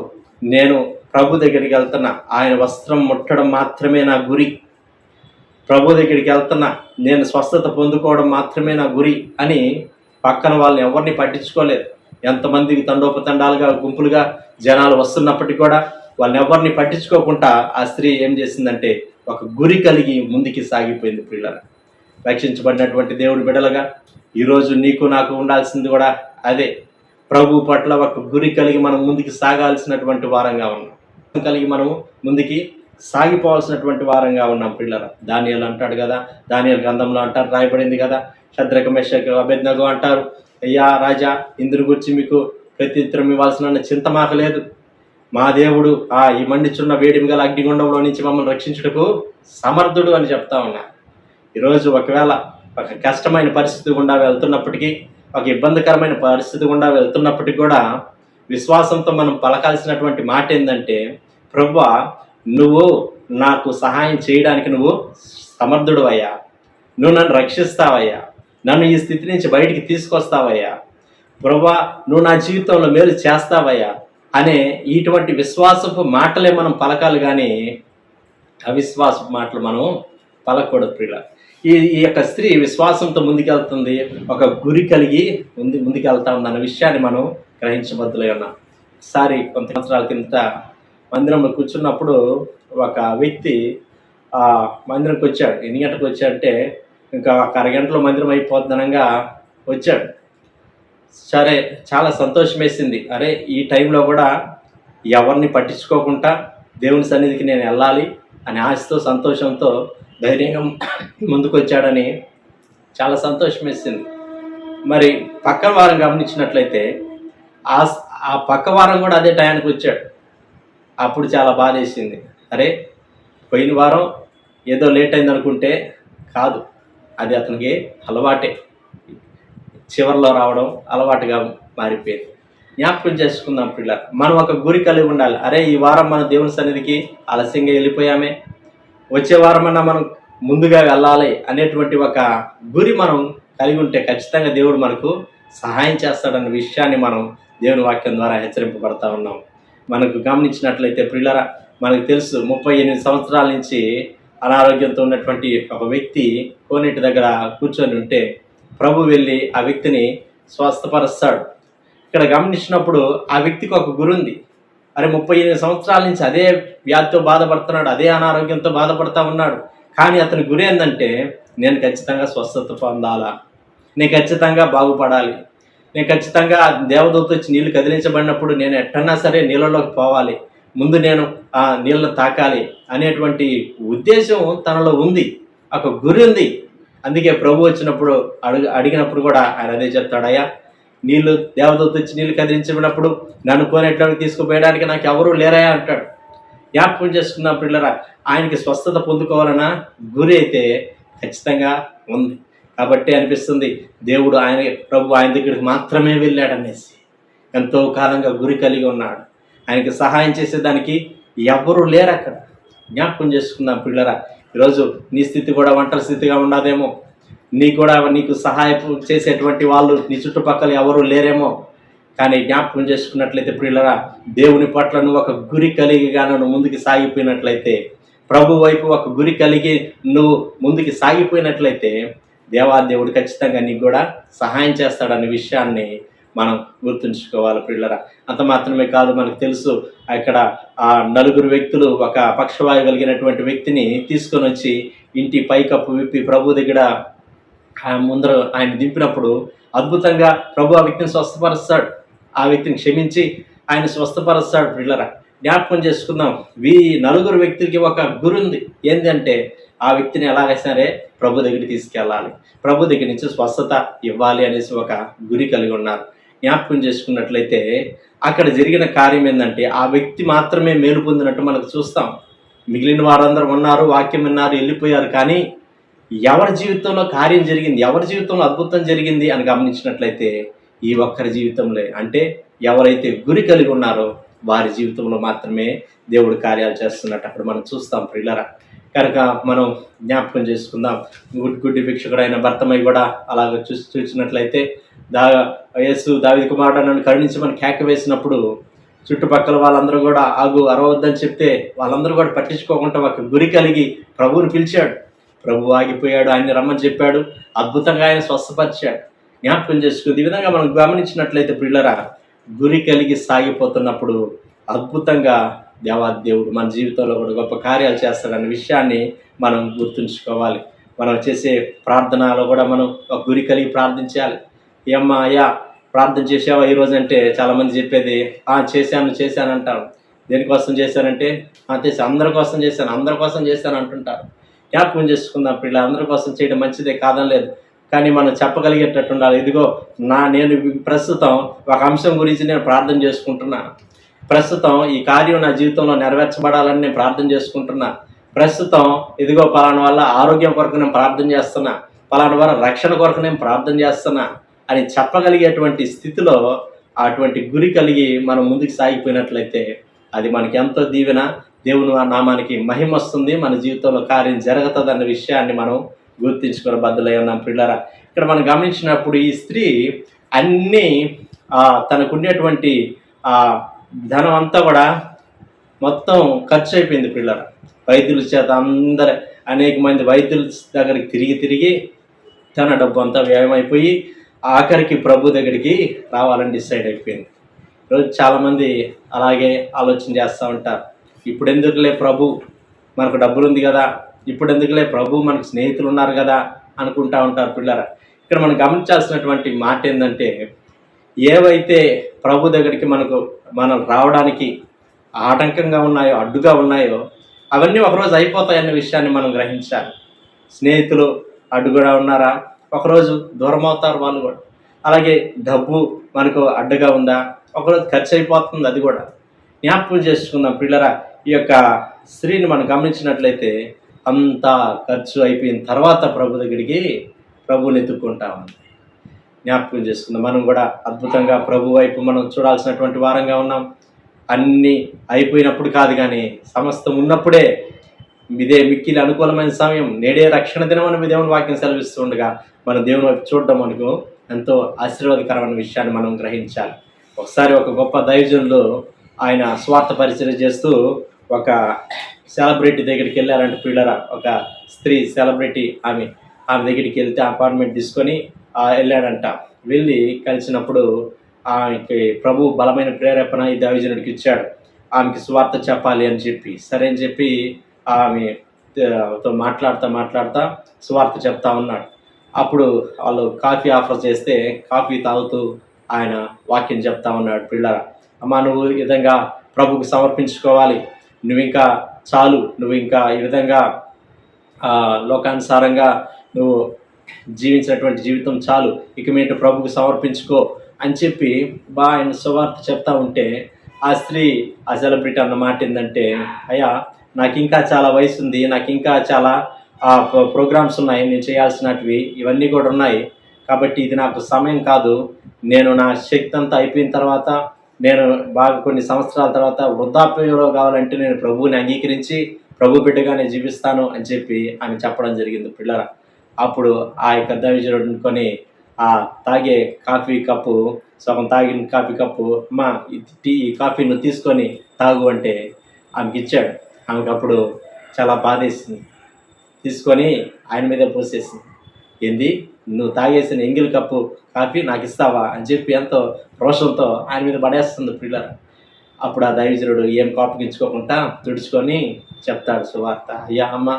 నేను ప్రభు దగ్గరికి వెళ్తున్నా, ఆయన వస్త్రం ముట్టడం మాత్రమే నా గురి, ప్రభు దగ్గరికి వెళ్తున్నా, నేను స్వస్థత పొందుకోవడం మాత్రమే నా గురి అని పక్కన వాళ్ళని ఎవరిని పట్టించుకోలేదు. ఎంతమందికి తండోపతండాలుగా గుంపులుగా జనాలు వస్తున్నప్పటికీ కూడా వాళ్ళని ఎవరిని పట్టించుకోకుండా ఆ స్త్రీ ఏం చేసిందంటే ఒక గురి కలిగి ముందుకి సాగిపోయింది. ప్రియులారా, రక్షించబడినటువంటి దేవుడి బిడ్డలుగా ఈరోజు నీకు నాకు ఉండాల్సింది కూడా అదే. ప్రభు పట్ల ఒక గురి కలిగి మనం ముందుకు సాగాల్సినటువంటి వారంగా ఉన్నాం, కలిగి మనము ముందుకి సాగిపోవాల్సినటువంటి వారంగా ఉన్నాం. ప్రియులారా, దానియేలు అంటాడు కదా, దానియేలు గ్రంథంలో అంటారు, రాయబడింది కదా, షద్రక మెషకు అబేద్నెగో అంటారు, అయ్యా రాజా, ఇందుని గురించి మీకు ప్రత్యుత్తరం ఇవ్వాల్సిన చింత మాకు లేదు, మా దేవుడు ఈ మండిచున్న వేడిమి గల అగ్నిగుండంలో నుంచి మమ్మల్ని రక్షించుటకు సమర్థుడు అని చెప్తా ఉన్నా. ఈరోజు ఒకవేళ ఒక కష్టమైన పరిస్థితి గుండా వెళ్తున్నప్పటికీ, ఒక ఇబ్బందికరమైన పరిస్థితి గుండా వెళ్తున్నప్పటికీ కూడా విశ్వాసంతో మనం పలకాల్సినటువంటి మాట ఏంటంటే, ప్రభువా, నువ్వు నాకు సహాయం చేయడానికి నువ్వు సమర్థుడు అయ్యా, నువ్వు నన్ను రక్షిస్తావయ్యా, నన్ను ఈ స్థితి నుంచి బయటికి తీసుకొస్తావయ్యా, ప్రభువా, నువ్వు నా జీవితంలో మేలు చేస్తావయ్యా అనే ఇటువంటి విశ్వాసపు మాటలే మనం పలకాలి, కానీ అవిశ్వాసపు మాటలు మనం పలకూడదు. ప్రియుల, ఈ యొక్క స్త్రీ విశ్వాసంతో ముందుకెళ్తుంది, ఒక గురి కలిగి ముందుకెళ్తా ఉంది అన్న విషయాన్ని మనం గ్రహించబద్దులై ఉన్నాం. ఒకసారి కొంత సంవత్సరాల కిందట మందిరంలో కూర్చున్నప్పుడు ఒక వ్యక్తి మందిరంకి వచ్చాడు. ఎన్ని గంటలకు వచ్చాడంటే ఇంకా ఒక అరగంటలో మందిరం అయిపోతుందనంగా వచ్చాడు. సరే, చాలా సంతోషం వేసింది. అరే, ఈ టైంలో కూడా ఎవరిని పట్టించుకోకుండా దేవుని సన్నిధికి నేను వెళ్ళాలి అనే ఆశతో, సంతోషంతో ధైర్యంగా ముందుకు వచ్చాడని చాలా సంతోషం వేసింది. మరి పక్క వారం గమనించినట్లయితే ఆ పక్క వారం కూడా అదే టయానికి వచ్చాడు. అప్పుడు చాలా బాధ వేసింది. అరే, పోయిన వారం ఏదో లేట్ అయింది అనుకుంటే కాదు, అది అతనికి అలవాటే, చివరిలో రావడం అలవాటుగా మారిపోయింది. జ్ఞాపకం చేసుకుందాం పిల్ల, మనం ఒక గురి కలిగి ఉండాలి. అరే, ఈ వారం మన దేవుని సన్నిధికి ఆలస్యంగా వెళ్ళిపోయామే, వచ్చే వారమన్నా మనం ముందుగా వెళ్ళాలి అనేటువంటి ఒక గురి మనం కలిగి ఉంటే ఖచ్చితంగా దేవుడు మనకు సహాయం చేస్తాడన్న విషయాన్ని మనం దేవుని వాక్యం ద్వారా హెచ్చరింపబడతా ఉన్నాం. మనకు గమనించినట్లయితే ప్రియులారా, మనకు తెలుసు 38 సంవత్సరాల నుంచి అనారోగ్యంతో ఉన్నటువంటి ఒక వ్యక్తి కోనేటి దగ్గర కూర్చొని ఉంటే ప్రభు వెళ్ళి ఆ వ్యక్తిని స్వస్థపరుస్తాడు. ఇక్కడ గమనించినప్పుడు ఆ వ్యక్తికి ఒక గురి ఉంది. అరే, 38 సంవత్సరాల నుంచి అదే వ్యాధితో బాధపడుతున్నాడు, అదే అనారోగ్యంతో బాధపడుతూ ఉన్నాడు. కానీ అతని గురి ఏంటంటే, నేను ఖచ్చితంగా స్వస్థత పొందాలా, నేను ఖచ్చితంగా బాగుపడాలి, నేను ఖచ్చితంగా దేవదూత వచ్చి నీళ్లు కదిలించబడినప్పుడు నేను ఎట్టన్నా సరే నీళ్ళలోకి పోవాలి, ముందు నేను ఆ నీళ్ళను తాకాలి అనేటువంటి ఉద్దేశం తనలో ఉంది, ఒక గురి ఉంది. అందుకే ప్రభు వచ్చినప్పుడు అడిగినప్పుడు కూడా ఆయన అదే చెప్తాడు, అయ్యా, నీళ్లు దేవదూత వచ్చి నీళ్లు కదిలించబడినప్పుడు నన్ను కోనేట్లోకి తీసుకుపోయడానికి నాకు ఎవరూ లేరాయా అంటాడు. జ్ఞాపకం చేసుకున్న పిల్లరా, ఆయనకి స్వస్థత పొందుకోవాలన్న గురి అయితే ఖచ్చితంగా ఉంది. కాబట్టి అనిపిస్తుంది దేవుడు ప్రభు ఆయన దగ్గరికి మాత్రమే వెళ్ళాడనేసి. ఎంతో కాలంగా గురి కలిగి ఉన్నాడు, ఆయనకి సహాయం చేసేదానికి ఎవరు లేరు అక్కడ. జ్ఞాపకం చేసుకుందాం పిల్లరా, ఈరోజు నీ స్థితి కూడా ఒంటరి స్థితిగా ఉన్నదేమో, నీకు సహాయం చేసేటువంటి వాళ్ళు నీ చుట్టుపక్కల ఎవరు లేరేమో. కానీ జ్ఞాపకం చేసుకున్నట్లయితే ప్రియులరా, దేవుని పట్ల నువ్వు ఒక గురి కలిగిగా నువ్వు ముందుకు సాగిపోయినట్లయితే ప్రభు వైపు ఒక గురి కలిగి నువ్వు ముందుకు సాగిపోయినట్లయితే దేవాదేవుడు ఖచ్చితంగా నీకు కూడా సహాయం చేస్తాడనే విషయాన్ని మనం గుర్తుంచుకోవాలి పిల్లరా. అంత మాత్రమే కాదు, మనకు తెలుసు అక్కడ ఆ నలుగురు వ్యక్తులు ఒక పక్షవాయు కలిగినటువంటి వ్యక్తిని తీసుకొని వచ్చి ఇంటి పైకప్పు విప్పి ప్రభు దగ్గర ముందర ఆయన దింపినప్పుడు అద్భుతంగా ప్రభు ఆ వ్యక్తిని స్వస్థపరుస్తాడు. ఆ వ్యక్తిని క్షమించి ఆయన స్వస్థపరుస్తాడు. పిల్లరా, జ్ఞాపకం చేసుకుందాం, నలుగురు వ్యక్తులకి ఒక గురి ఉంది. ఏంటంటే ఆ వ్యక్తిని ఎలాగ సరే ప్రభు దగ్గరికి తీసుకెళ్ళాలి, ప్రభు దగ్గర నుంచి స్వస్థత ఇవ్వాలి అనేసి ఒక గురి కలిగి ఉన్నారు. జ్ఞాపకం చేసుకున్నట్లయితే అక్కడ జరిగిన కార్యం ఏంటంటే ఆ వ్యక్తి మాత్రమే మేలు పొందినట్టు మనకు చూస్తాం. మిగిలిన వారందరూ ఉన్నారు, వాక్యం విన్నారు, వెళ్ళిపోయారు. కానీ ఎవరి జీవితంలో కార్యం జరిగింది, ఎవరి జీవితంలో అద్భుతం జరిగింది అని గమనించినట్లయితే ఈ ఒక్కరి జీవితంలో, అంటే ఎవరైతే గురి కలిగి ఉన్నారో వారి జీవితంలో మాత్రమే దేవుడు కార్యాలు చేస్తున్నట్టు అక్కడ మనం చూస్తాం ప్రియులరా. కనుక మనం జ్ఞాపకం చేసుకుందాం. గుడ్డి భిక్షకుడైన భర్తమై కూడా అలాగ చూసినట్లయితే యేసు దావీదు కుమారుడు నన్ను కరుణించమని కేక వేసినప్పుడు చుట్టుపక్కల వాళ్ళందరూ కూడా ఆగు అరవద్దని చెప్తే వాళ్ళందరూ కూడా పట్టించుకోకుండా ఒక గురి కలిగి ప్రభువుని పిలిచాడు. ప్రభు ఆగిపోయాడు, ఆయన్ని రమ్మని చెప్పాడు, అద్భుతంగా ఆయన స్వస్థపరిచాడు. జ్ఞాపకం చేసుకుంది. ఈ విధంగా మనం గమనించినట్లయితే పిల్లరా, గురి కలిగి సాగిపోతున్నప్పుడు అద్భుతంగా దేవాదేవుడు మన జీవితంలో కూడా గొప్ప కార్యాలు చేస్తాడన్న విషయాన్ని మనం గుర్తుంచుకోవాలి. మనం చేసే ప్రార్థనలో కూడా మనం ఒక గురి కలిగి ప్రార్థించాలి. ఏమ్మా అయ్యా ప్రార్థన చేసావా ఈరోజు అంటే చాలామంది చెప్పేది చేశాను అంటారు. దేనికోసం చేశానంటే అందరి కోసం చేశాను అంటుంటారు. జ్ఞాపకం చేసుకుందాం పిల్లలు, అందరి కోసం చేయడం మంచిదే కాదని లేదు, కానీ మనం చెప్పగలిగేటట్టు ఉండాలి. ఇదిగో నేను ప్రస్తుతం ఒక అంశం గురించి నేను ప్రార్థన చేసుకుంటున్నా, ప్రస్తుతం ఈ కార్యం నా జీవితంలో నెరవేర్చబడాలని నేను ప్రార్థన చేసుకుంటున్నా, ప్రస్తుతం ఇదిగో పలానా వల్ల ఆరోగ్యం కొరకు నేను ప్రార్థన చేస్తున్నా, పలానా వల్ల రక్షణ కొరకు నేను ప్రార్థన చేస్తున్నా అని చెప్పగలిగేటువంటి స్థితిలో అటువంటి గురి కలిగి మనం ముందుకు సాగిపోయినట్లయితే అది మనకి ఎంతో దీవెన, దేవుని నామానికి మహిమ వస్తుంది, మన జీవితంలో కార్యం జరుగుతుంది అన్న విషయాన్ని మనం గుర్తించుకునే బద్దలై ఉన్నాం పిల్లరా. ఇక్కడ మనం గమనించినప్పుడు ఈ స్త్రీ అన్నీ తనకుండేటువంటి ధనం అంతా కూడా మొత్తం ఖర్చు అయిపోయింది పిల్లరా. వైద్యుల చేత అనేక మంది వైద్యుల దగ్గరికి తిరిగి తన డబ్బు అంతా వ్యయమైపోయి ఆఖరికి ప్రభు దగ్గరికి రావాలని డిసైడ్ అయిపోయింది. ఈరోజు చాలామంది అలాగే ఆలోచన చేస్తూ ఉంటారు. ఇప్పుడు ఎందుకులే ప్రభు, మనకు డబ్బులు ఉంది కదా, ఇప్పుడు ఎందుకులే ప్రభు, మనకు స్నేహితులు ఉన్నారు కదా అనుకుంటా ఉంటారు పిల్లరా. ఇక్కడ మనం గమనించాల్సినటువంటి మాట ఏంటంటే ఏవైతే ప్రభు దగ్గరికి మనం రావడానికి ఆటంకంగా ఉన్నాయో, అడ్డుగా ఉన్నాయో అవన్నీ ఒకరోజు అయిపోతాయన్న విషయాన్ని మనం గ్రహించాలి. స్నేహితులు అడ్డుగా ఉన్నారా, ఒకరోజు దూరం అవుతారు వాళ్ళు కూడా. అలాగే డబ్బు మనకు అడ్డుగా ఉందా, ఒకరోజు ఖర్చు అయిపోతుంది, అది కూడా జ్ఞాపకం చేసుకుందాం పిల్లరా. ఈ యొక్క స్త్రీని మనం గమనించినట్లయితే అంతా ఖర్చు అయిపోయిన తర్వాత ప్రభు దగ్గరికి ప్రభువుని ఎత్తుక్కుంటా ఉంది. జ్ఞాపకం చేసుకుందాం. మనం కూడా అద్భుతంగా ప్రభు వైపు మనం చూడాల్సినటువంటి వారంగా ఉన్నాం. అన్నీ అయిపోయినప్పుడు కాదు, కానీ సమస్తం ఉన్నప్పుడే ఇదే మిక్కిలి అనుకూలమైన సమయం, నేడే రక్షణ దినం అని దేవుని వాక్యం సెలవిస్తూ ఉండగా మన దేవుని వైపు చూడడం మనకు ఎంతో ఆశీర్వాదకరమైన విషయాన్ని మనం గ్రహించాలి. ఒకసారి ఒక గొప్ప దైవజనులు ఆయన స్వార్థ పరిచయం చేస్తూ ఒక సెలబ్రిటీ దగ్గరికి వెళ్ళారంటే పిల్లరా. ఒక స్త్రీ సెలబ్రిటీ, ఆమె దగ్గరికి వెళ్తే అపార్ట్మెంట్ తీసుకొని వెళ్ళాడంట. వెళ్ళి కలిసినప్పుడు ఆమెకి ప్రభు బలమైన ప్రేరేపణ ఈ దైవజనుడికి ఇచ్చాడు, ఆమెకి స్వార్థ చెప్పాలి అని చెప్పి. సరే అని చెప్పి ఆమెతో మాట్లాడుతా స్వార్థ చెప్తా ఉన్నాడు. అప్పుడు వాళ్ళు కాఫీ ఆఫర్ చేస్తే కాఫీ తాగుతూ ఆయన వాక్యం చెప్తా ఉన్నాడు. పిల్లరా, అమ్మా నువ్వు ఈ విధంగా ప్రభుకు సమర్పించుకోవాలి, నువ్వు ఇంకా చాలు, నువ్వు ఇంకా ఈ విధంగా లోకానుసారంగా నువ్వు జీవించినటువంటి జీవితం చాలు, ఇక మీద ప్రభుకు సమర్పించుకో అని చెప్పి ఆయన సువార్త చెప్తా ఉంటే ఆ స్త్రీ ఆ సెలబ్రిటీ అన్న మాట ఏంటంటే, అయ్యా నాకు ఇంకా చాలా వయసు ఉంది, నాకు ఇంకా చాలా ప్రోగ్రామ్స్ ఉన్నాయి, నేను చేయాల్సినవి ఇవన్నీ కూడా ఉన్నాయి, కాబట్టి ఇది నాకు సమయం కాదు, నేను నా శక్తి అంతా అయిపోయిన తర్వాత, నేను బాగా కొన్ని సంవత్సరాల తర్వాత వృద్ధాప్యంలో కావాలంటే నేను ప్రభువుని అంగీకరించి ప్రభు బిడ్డగానే జీవిస్తాను అని చెప్పి ఆమె చెప్పడం జరిగింది పిల్లరా. అప్పుడు ఆ యొక్క దైవజనుడుకొని తాగే కాఫీ కప్పు, సగం తాగిన కాఫీ కప్పు, అమ్మా ఈ కాఫీను తీసుకొని తాగు అంటే ఆమెకి ఇచ్చాడు. ఆమెకు అప్పుడు చాలా బాధేసింది. తీసుకొని ఆయన మీద పోసేసింది. ఏంది, నువ్వు తాగేసిన ఎంగిల్ కప్పు కాఫీ నాకు ఇస్తావా అని చెప్పి ఎంతో రోషంతో ఆయన మీద పడేస్తుంది పిల్లలు. అప్పుడు ఆ దైవజనుడు ఏం కోపగించుకోకుండా తుడుచుకొని చెప్తాడు సువార్త. అయ్యా అమ్మ,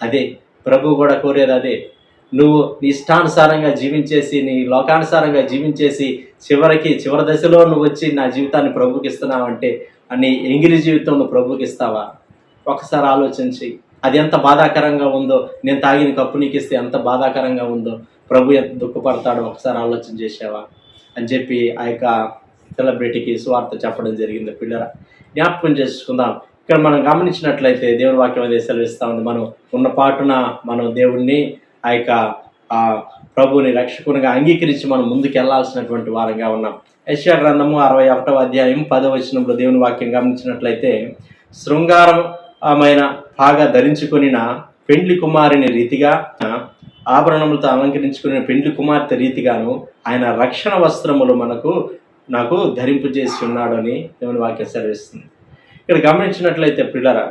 అదే ప్రభు కూడా కోరేది అదే. నువ్వు నీ ఇష్టానుసారంగా జీవించేసి, నీ లోకానుసారంగా జీవించేసి చివరి దశలో నువ్వు వచ్చి నా జీవితాన్ని ప్రభుకి ఇస్తున్నావు అంటే నీ ఎంగిలి జీవితం నువ్వు ప్రభుకి ఇస్తావా? ఒకసారి ఆలోచించి, అది ఎంత బాధాకరంగా ఉందో, నేను తాగిన కప్పు నీకు ఇస్తే ఎంత బాధాకరంగా ఉందో, ప్రభు ఎంత దుఃఖపడతాడో ఒకసారి ఆలోచన చేసావా అని చెప్పి ఆ యొక్క సెలబ్రిటీకి సువార్త చెప్పడం జరిగింది. పిల్లరా, జ్ఞాపకం చేసుకుందాం. ఇక్కడ మనం గమనించినట్లయితే దేవుని వాక్యం అదే సెలవిస్తూ ఉంది. మనం ఉన్న పాటున మనం దేవుణ్ణి ఆ యొక్క ప్రభువుని రక్షకునిగా అంగీకరించి మనం ముందుకు వెళ్లాల్సినటువంటి వారంగా ఉన్నాం. యెషయా గ్రంథము 61వ అధ్యాయం 10వ వచనంలో దేవుని వాక్యం గమనించినట్లయితే, శృంగారమైన పాగా ధరించుకొనిన పెండ్లి కుమారుని రీతిగా, ఆభరణములతో అలంకరించుకుని పెండ్లి కుమార్తె రీతిగాను ఆయన రక్షణ వస్త్రములు నాకు ధరింపజేసి ఉన్నాడు అని దేవుని వాక్యం సెలవిస్తుంది. ఇక్కడ గమనించినట్లయితే పిల్లరా,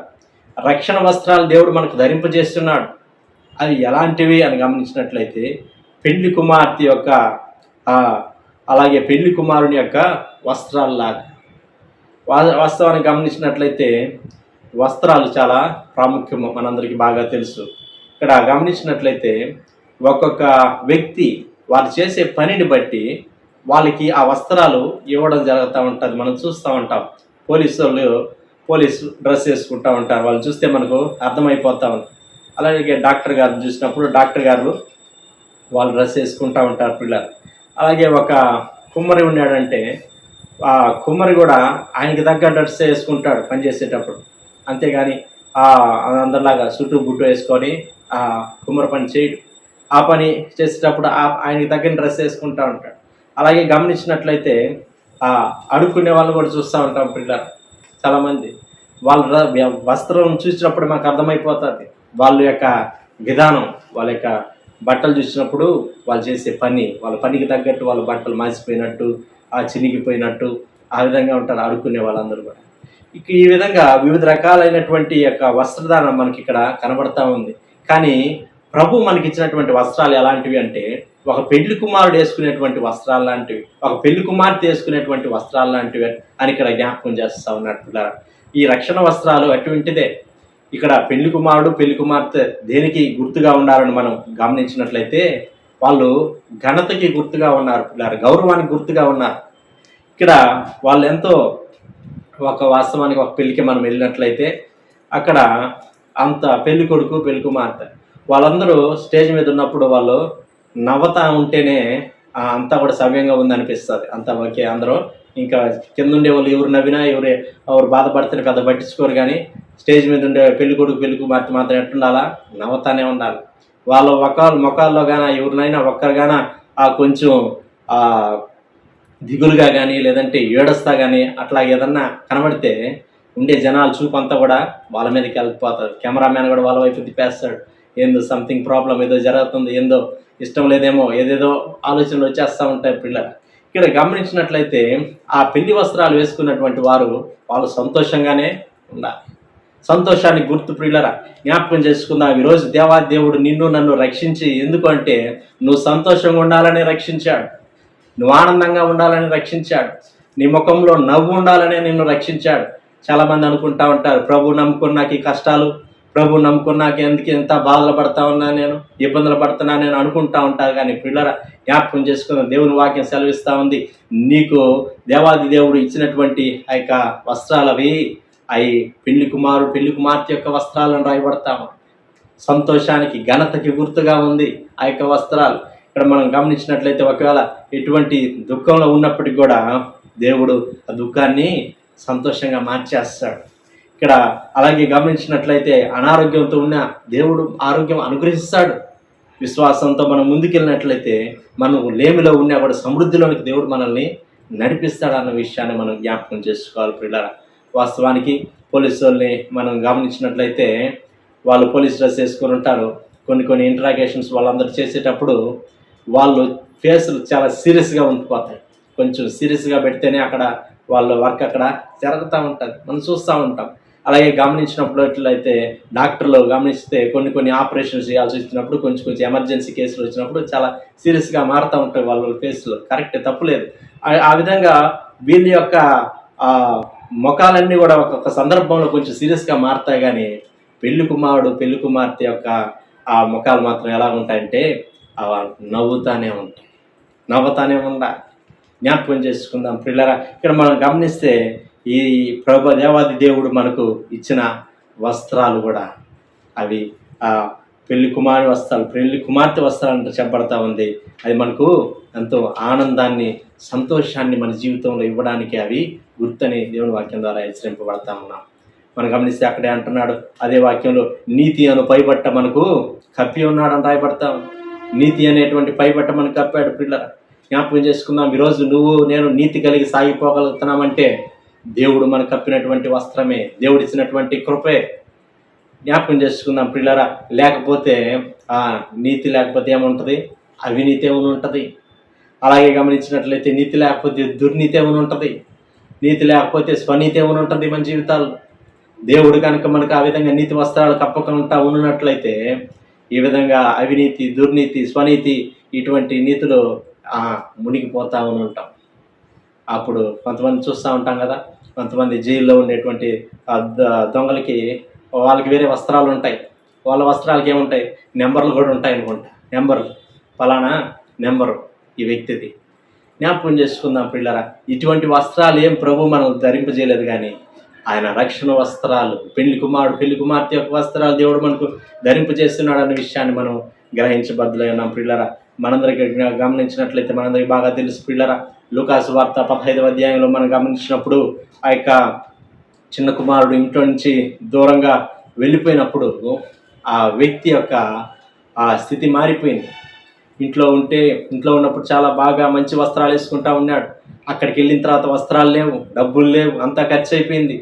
రక్షణ వస్త్రాలు దేవుడు మనకు ధరింపజేస్తున్నాడు. అవి ఎలాంటివి అని గమనించినట్లయితే పెండ్లి కుమార్తె యొక్క అలాగే పెండ్లి కుమారుని యొక్క వస్త్రాలలాగా. వాస్తవాన్ని గమనించినట్లయితే వస్త్రాలు చాలా ప్రాముఖ్యము, మనందరికీ బాగా తెలుసు. ఇక్కడ గమనించినట్లయితే ఒక్కొక్క వ్యక్తి వారు చేసే పనిని బట్టి వాళ్ళకి ఆ వస్త్రాలు ఇవ్వడం జరుగుతూ ఉంటుంది. మనం చూస్తూ ఉంటాం. పోలీసు డ్రెస్ వేసుకుంటూ ఉంటారు, వాళ్ళు చూస్తే మనకు అర్థమైపోతూ ఉంటుంది. అలాగే డాక్టర్ గారు చూసినప్పుడు డాక్టర్ గారు వాళ్ళు డ్రెస్ వేసుకుంటూ ఉంటారు పిల్లలు. అలాగే ఒక కుమ్మరి ఉన్నాడంటే ఆ కుమ్మరి కూడా ఆయనకి తగ్గ డ్రెస్ వేసుకుంటాడు పనిచేసేటప్పుడు. అంతేగాని అందరిలాగా చుట్టూ బుట్టు వేసుకొని ఆ కుమ్మరి పని చేయడు. ఆ పని చేసేటప్పుడు ఆయనకి తగ్గని డ్రెస్ వేసుకుంటూ ఉంటాడు. అలాగే గమనించినట్లయితే అడుక్కునే వాళ్ళు కూడా చూస్తూ ఉంటాం పిల్లలు. చాలామంది వాళ్ళ వస్త్రం చూసినప్పుడు మాకు అర్థమైపోతుంది వాళ్ళ యొక్క విధానం, వాళ్ళ యొక్క బట్టలు చూసినప్పుడు వాళ్ళు చేసే పని, వాళ్ళ పనికి తగ్గట్టు వాళ్ళ బట్టలు మాసిపోయినట్టు, చినిగిపోయినట్టు ఆ విధంగా ఉంటారు అడుక్కునే వాళ్ళందరూ కూడా. ఈ విధంగా వివిధ రకాలైనటువంటి యొక్క వస్త్రధారణ మనకి ఇక్కడ కనబడతా ఉంది. కానీ ప్రభు మనకి ఇచ్చినటువంటి వస్త్రాలు ఎలాంటివి అంటే ఒక పెళ్లి కుమారుడు వేసుకునేటువంటి వస్త్రాలు లాంటివి, ఒక పెళ్లి కుమార్తె వేసుకునేటువంటి వస్త్రాలు లాంటివి అని ఇక్కడ జ్ఞాపకం చేస్తూ ఉన్నట్టు. ఈ రక్షణ వస్త్రాలు అటువంటిదే. ఇక్కడ పెళ్లి కుమారుడు పెళ్లి కుమార్తె దేనికి గుర్తుగా ఉన్నారని మనం గమనించినట్లయితే వాళ్ళు ఘనతకి గుర్తుగా ఉన్నారు పిల్లలు, గౌరవానికి గుర్తుగా ఉన్నారు. ఇక్కడ వాళ్ళు ఎంతో వాస్తవానికి ఒక పెళ్లికి మనం వెళ్ళినట్లయితే అక్కడ అంత పెళ్లి కొడుకు పెళ్లి కుమార్తె వాళ్ళందరూ స్టేజ్ మీద ఉన్నప్పుడు వాళ్ళు నవ్వుతా ఉంటేనే అంతా కూడా సవ్యంగా ఉందనిపిస్తుంది. అంతా ఓకే, అందరూ ఇంకా కింద ఉండే వాళ్ళు ఎవరు నవ్వినా ఎవరు బాధపడితే పెద్ద పట్టించుకోరు. కానీ స్టేజ్ మీద ఉండే పెళ్లి కొడుకు పెళ్లి కుమార్తె మాత్రం ఎట్టుండాలా, నవ్వుతానే ఉండాలి. వాళ్ళ ముఖాల్లో కానీ ఎవరినైనా ఒక్కరుగానా కొంచెం దిగులుగా కానీ లేదంటే ఏడుస్తా కానీ అట్లా ఏదన్నా కనబడితే ఉండే జనాలు చూపు అంతా కూడా వాళ్ళ మీదకి వెళ్ళిపోతారు. కెమెరామ్యాన్ కూడా వాళ్ళ వైపు తిప్పేస్తాడు. ఏందో సంథింగ్ ప్రాబ్లం, ఏదో జరుగుతుంది, ఏందో ఇష్టం లేదేమో, ఏదేదో ఆలోచనలు వచ్చేస్తూ ఉంటాయి పిల్లలు. ఇక్కడ గమనించినట్లయితే ఆ పెళ్లి వస్త్రాలు వేసుకున్నటువంటి వాళ్ళు సంతోషంగానే ఉండాలి. సంతోషానికి గుర్తు పిల్లరా, జ్ఞాపకం చేసుకుందాం. ఈరోజు దేవుడు నిన్ను నన్ను రక్షించి, ఎందుకంటే నువ్వు సంతోషంగా ఉండాలని రక్షించాడు, నువ్వు ఆనందంగా ఉండాలని రక్షించాడు, నీ ముఖంలో నవ్వు ఉండాలని నిన్ను రక్షించాడు. చాలామంది అనుకుంటా ఉంటారు, ప్రభు నమ్ముకున్నాక ఈ కష్టాలు, ప్రభు నమ్ముకున్నాక ఎందుకు ఎంత బాధలు పడతా ఉన్నా నేను, ఇబ్బందులు పడుతున్నా నేను అనుకుంటా ఉంటారు. కానీ పిల్లరా, జ్ఞాపకం చేసుకున్న దేవుని వాక్యం సెలవిస్తూ ఉంది, నీకు దేవాది దేవుడు ఇచ్చినటువంటి ఆ యొక్క వస్త్రాలవి అవి పెళ్లి కుమార్తె యొక్క వస్త్రాలను రాయబడతాము. సంతోషానికి ఘనతకి గుర్తుగా ఉంది ఆ యొక్క వస్త్రాలు. ఇక్కడ మనం గమనించినట్లయితే ఒకవేళ ఎటువంటి దుఃఖంలో ఉన్నప్పటికీ కూడా దేవుడు ఆ దుఃఖాన్ని సంతోషంగా మార్చేస్తాడు. ఇక్కడ అలాగే గమనించినట్లయితే అనారోగ్యంతో ఉన్న దేవుడు ఆరోగ్యం అనుగ్రహిస్తాడు. విశ్వాసంతో మనం ముందుకెళ్ళినట్లయితే మనం లేమిలో ఉన్నా కూడా సమృద్ధిలోనికి దేవుడు మనల్ని నడిపిస్తాడు అన్న విషయాన్ని మనం జ్ఞాపకం చేసుకోవాలి పిల్లరా. వాస్తవానికి పోలీసు వాళ్ళని మనం గమనించినట్లయితే వాళ్ళు పోలీస్ డ్రెస్ వేసుకొని ఉంటారు. కొన్ని ఇంటరాగేషన్స్ వాళ్ళందరూ చేసేటప్పుడు వాళ్ళు ఫేసులు చాలా సీరియస్గా ఉండిపోతాయి. కొంచెం సీరియస్గా పెడితేనే అక్కడ వాళ్ళ వర్క్ అక్కడ జరుగుతూ ఉంటుంది, మనం చూస్తూ ఉంటాం. అలాగే గమనించినట్లయితే డాక్టర్లు గమనిస్తే కొన్ని ఆపరేషన్స్ చేయాల్సి వచ్చినప్పుడు కొంచెం ఎమర్జెన్సీ కేసులు వచ్చినప్పుడు చాలా సీరియస్గా మారుతూ ఉంటాయి వాళ్ళ కేసులు. కరెక్ట్, తప్పులేదు. ఆ విధంగా వీళ్ళ యొక్క ముఖాలన్నీ కూడా ఒక్కొక్క సందర్భంలో కొంచెం సీరియస్గా మారుతాయి. కానీ పెళ్లి కుమారుడు పెళ్లి కుమార్తె యొక్క ఆ ముఖాలు మాత్రం ఎలా ఉంటాయంటే నవ్వుతానే ఉండాలి. జ్ఞాపకం చేసుకుందాం ప్రియులారా. ఇక్కడ మనం గమనిస్తే ఈ దేవాది దేవుడు మనకు ఇచ్చిన వస్త్రాలు కూడా అవి పెళ్లి కుమార్తె వస్త్రాలు అంటే చెప్పబడతా ఉంది. అది మనకు ఎంతో ఆనందాన్ని, సంతోషాన్ని మన జీవితంలో ఇవ్వడానికి అవి గుర్తని దేవుని వాక్యం ద్వారా హెచ్చరింపబడతా ఉన్నాం. మనం గమనిస్తే అక్కడే అంటున్నాడు అదే వాక్యంలో, నీతి అను పైబట్ట మనకు కప్పి ఉన్నాడని రాయబడతాం. నీతి అనేటువంటి పైబట్ట మనకు కప్పాడు. పిల్లల జ్ఞాపకం చేసుకుందాం, ఈరోజు నువ్వు నేను నీతి కలిగి సాగిపోగలుగుతున్నామంటే దేవుడు మనకు కప్పినటువంటి వస్త్రమే, దేవుడు ఇచ్చినటువంటి కృపే. జ్ఞాపకం చేసుకుందాం పిల్లరా. లేకపోతే నీతి లేకపోతే ఏముంటుంది? అవినీతి ఏమైనా ఉంటుంది. అలాగే గమనించినట్లయితే నీతి లేకపోతే దుర్నీతి ఏమైనా ఉంటుంది. నీతి లేకపోతే స్వనీతి ఏమైనా ఉంటుంది మన జీవితాల్లో. దేవుడు కనుక మనకు ఆ విధంగా నీతి వస్త్రాలు కప్పకుండా ఉన్నట్లయితే ఈ విధంగా అవినీతి, దుర్నీతి, స్వనీతి ఇటువంటి నీతిలో మునిగిపోతూ ఉంటాం. అప్పుడు కొంతమంది చూస్తూ ఉంటాం కదా, కొంతమంది జైల్లో ఉండేటువంటి దొంగలకి వాళ్ళకి వేరే వస్త్రాలు ఉంటాయి. వాళ్ళ వస్త్రాలకి ఏముంటాయి? నెంబర్లు కూడా ఉంటాయి అనుకుంటా. నెంబర్లు, ఫలానా నెంబరు ఈ వ్యక్తిది. జ్ఞాపకం చేసుకుందాం పిల్లరా. ఇటువంటి వస్త్రాలు ఏం ప్రభు మనం ధరింపజేయలేదు, కానీ ఆయన రక్షణ వస్త్రాలు, పెళ్లి కుమార్తె యొక్క వస్త్రాలు దేవుడు మనకు ధరింపజేస్తున్నాడు అనే విషయాన్ని మనం గ్రహించబద్దులై ఉన్నాం పిల్లరా. మనందరికి గమనించినట్లయితే మనందరికి బాగా తెలుసు పిల్లరా. లూకాసు వార్త 15వ అధ్యాయంలో మనం గమనించినప్పుడు ఆ యొక్క చిన్న కుమారుడు ఇంట్లో నుంచి దూరంగా వెళ్ళిపోయినప్పుడు ఆ వ్యక్తి యొక్క ఆ స్థితి మారిపోయింది. ఇంట్లో ఉన్నప్పుడు చాలా బాగా మంచి వస్త్రాలు వేసుకుంటా ఉన్నాడు. అక్కడికి వెళ్ళిన తర్వాత వస్త్రాలు లేవు, డబ్బులు లేవు, అంతా ఖర్చు అయిపోయింది.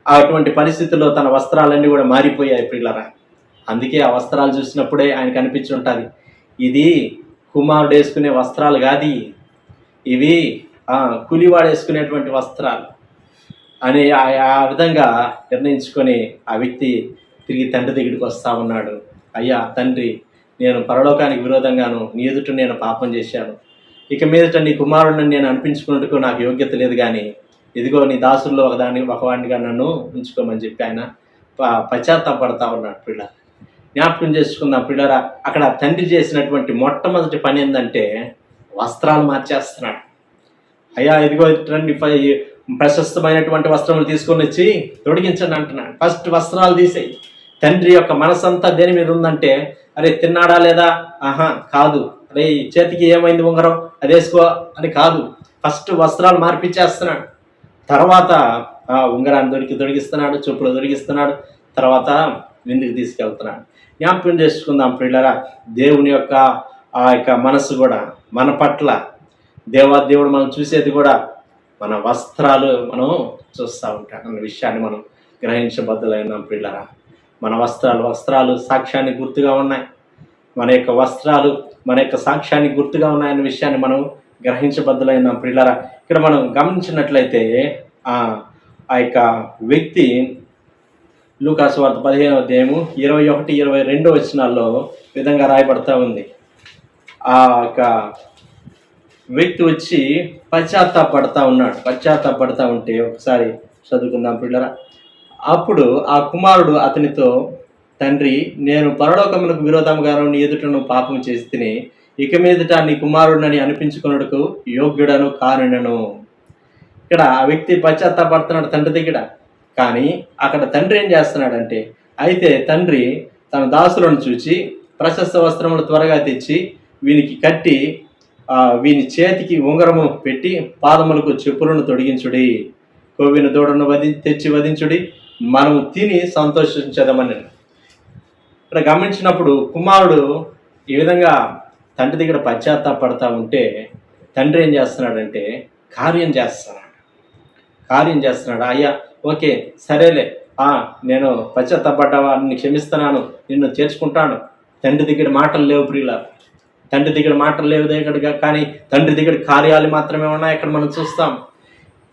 అటువంటి పరిస్థితుల్లో తన వస్త్రాలన్నీ కూడా మారిపోయాయి పిల్లరా. అందుకే ఆ వస్త్రాలు చూసినప్పుడే ఆయనకు అనిపించి ఉంటుంది, ఇది కుమారుడు వేసుకునే వస్త్రాలు కాదు, ఇవి కూలివాడు వేసుకునేటువంటి వస్త్రాలు అని ఆ విధంగా నిర్ణయించుకొని ఆ వ్యక్తి తిరిగి తండ్రి దగ్గరికి వస్తూ ఉన్నాడు. అయ్యా తండ్రి, నేను పరలోకానికి విరోధంగాను నీ ఎదుట నేను పాపం చేశాను. ఇక మీదట నీ కుమారుడిని నేను అనిపించుకున్నట్టుకు నాకు యోగ్యత లేదు, కానీ ఇదిగో నీ దాసుల్లో ఒకవాడినిగా నన్ను ఉంచుకోమని చెప్పి ఆయన పశ్చాత్తాపడతా ఉన్నాడు. పిల్ల జ్ఞాపకం చేసుకుందాం పిల్లరా. అక్కడ తండ్రి చేసినటువంటి మొట్టమొదటి పని ఏంటంటే వస్త్రాలు మార్చేస్తున్నాడు. అయ్యా ఇదిగో రండి, ప్రశస్తమైనటువంటి వస్త్రములు తీసుకొని వచ్చి తొడిగించండి అంటున్నాడు. ఫస్ట్ వస్త్రాలు తీసేయి. తండ్రి యొక్క మనసంతా దేని మీద ఉందంటే, అరే తిన్నాడా లేదా, కాదు, అరే చేతికి ఏమైంది ఉంగరం అది వేసుకో అని కాదు. ఫస్ట్ వస్త్రాలు మార్పిచ్చేస్తున్నాడు. తర్వాత ఉంగరాన్ని తొడిగిస్తున్నాడు, చెప్పులు తొడిగిస్తున్నాడు, తర్వాత విందుకు తీసుకెళ్తున్నాడు. జ్ఞాపకం చేసుకుందాం పిల్లరా. దేవుని యొక్క ఆ యొక్క మనసు కూడా మన పట్ల, దేవుడు మనం చూసేది కూడా మన వస్త్రాలు మనం చూస్తూ ఉంటాం అన్న విషయాన్ని మనం గ్రహించబద్దులైనాం పిల్లరా. మన వస్త్రాలు సాక్ష్యానికి గుర్తుగా ఉన్నాయి. మన యొక్క వస్త్రాలు మన యొక్క సాక్ష్యానికి గుర్తుగా ఉన్నాయన్న విషయాన్ని మనం గ్రహించబద్దులైనాం పిల్లరా. ఇక్కడ మనం గమనించినట్లయితే ఆ యొక్క వ్యక్తి లూకాసు వార్త 15వ అధ్యాయము 21-22 వచనాల్లో విధంగా రాయబడతా ఉంది. ఆ యొక్క వ్యక్తి వచ్చి పశ్చాత్తాపడతా ఉంటే ఒకసారి చదువుకుందాం పిల్లరా. అప్పుడు ఆ కుమారుడు అతనితో, తండ్రి, నేను పరలోకమునకు విరోధంగాను నీ ఎదుటను పాపం చేసి తిని ఇక మీదట నీ కుమారుడిని అనిపించుకున్నట్టుకు యోగ్యుడను కానునను. ఇక్కడ ఆ వ్యక్తి పశ్చాత్తాపడుతున్నాడు తండ్రి దగ్గర. కానీ అక్కడ తండ్రి ఏం చేస్తున్నాడంటే, అయితే తండ్రి తన దాసులను చూచి ప్రశస్త వస్త్రములు త్వరగా తెచ్చి వీనికి కట్టి వీని చేతికి ఉంగరము పెట్టి పాదములకు చెప్పులను తొడిగించుడి, కొవ్విన దూడను తెచ్చి వధించుడి, మనము తిని సంతోషించదమని. ఇక్కడ గమనించినప్పుడు కుమారుడు ఈ విధంగా తండ్రి దగ్గర పశ్చాత్తాపడతా ఉంటే తండ్రి ఏం చేస్తున్నాడంటే కార్యం చేస్తున్నాడు. అయ్యా ఓకే సరేలే, నేను పశ్చాత్తాపడ్డావా, నిన్ను క్షమిస్తున్నాను, నిన్ను చేర్చుకుంటాను. తండ్రి దగ్గర మాటలు లేవు ప్రియులా, తండ్రి దగ్గర మాటలు లేవు దగ్గరగా, కానీ తండ్రి దగ్గర కార్యాలు మాత్రమే ఉన్నాయి. అక్కడ మనం చూస్తాం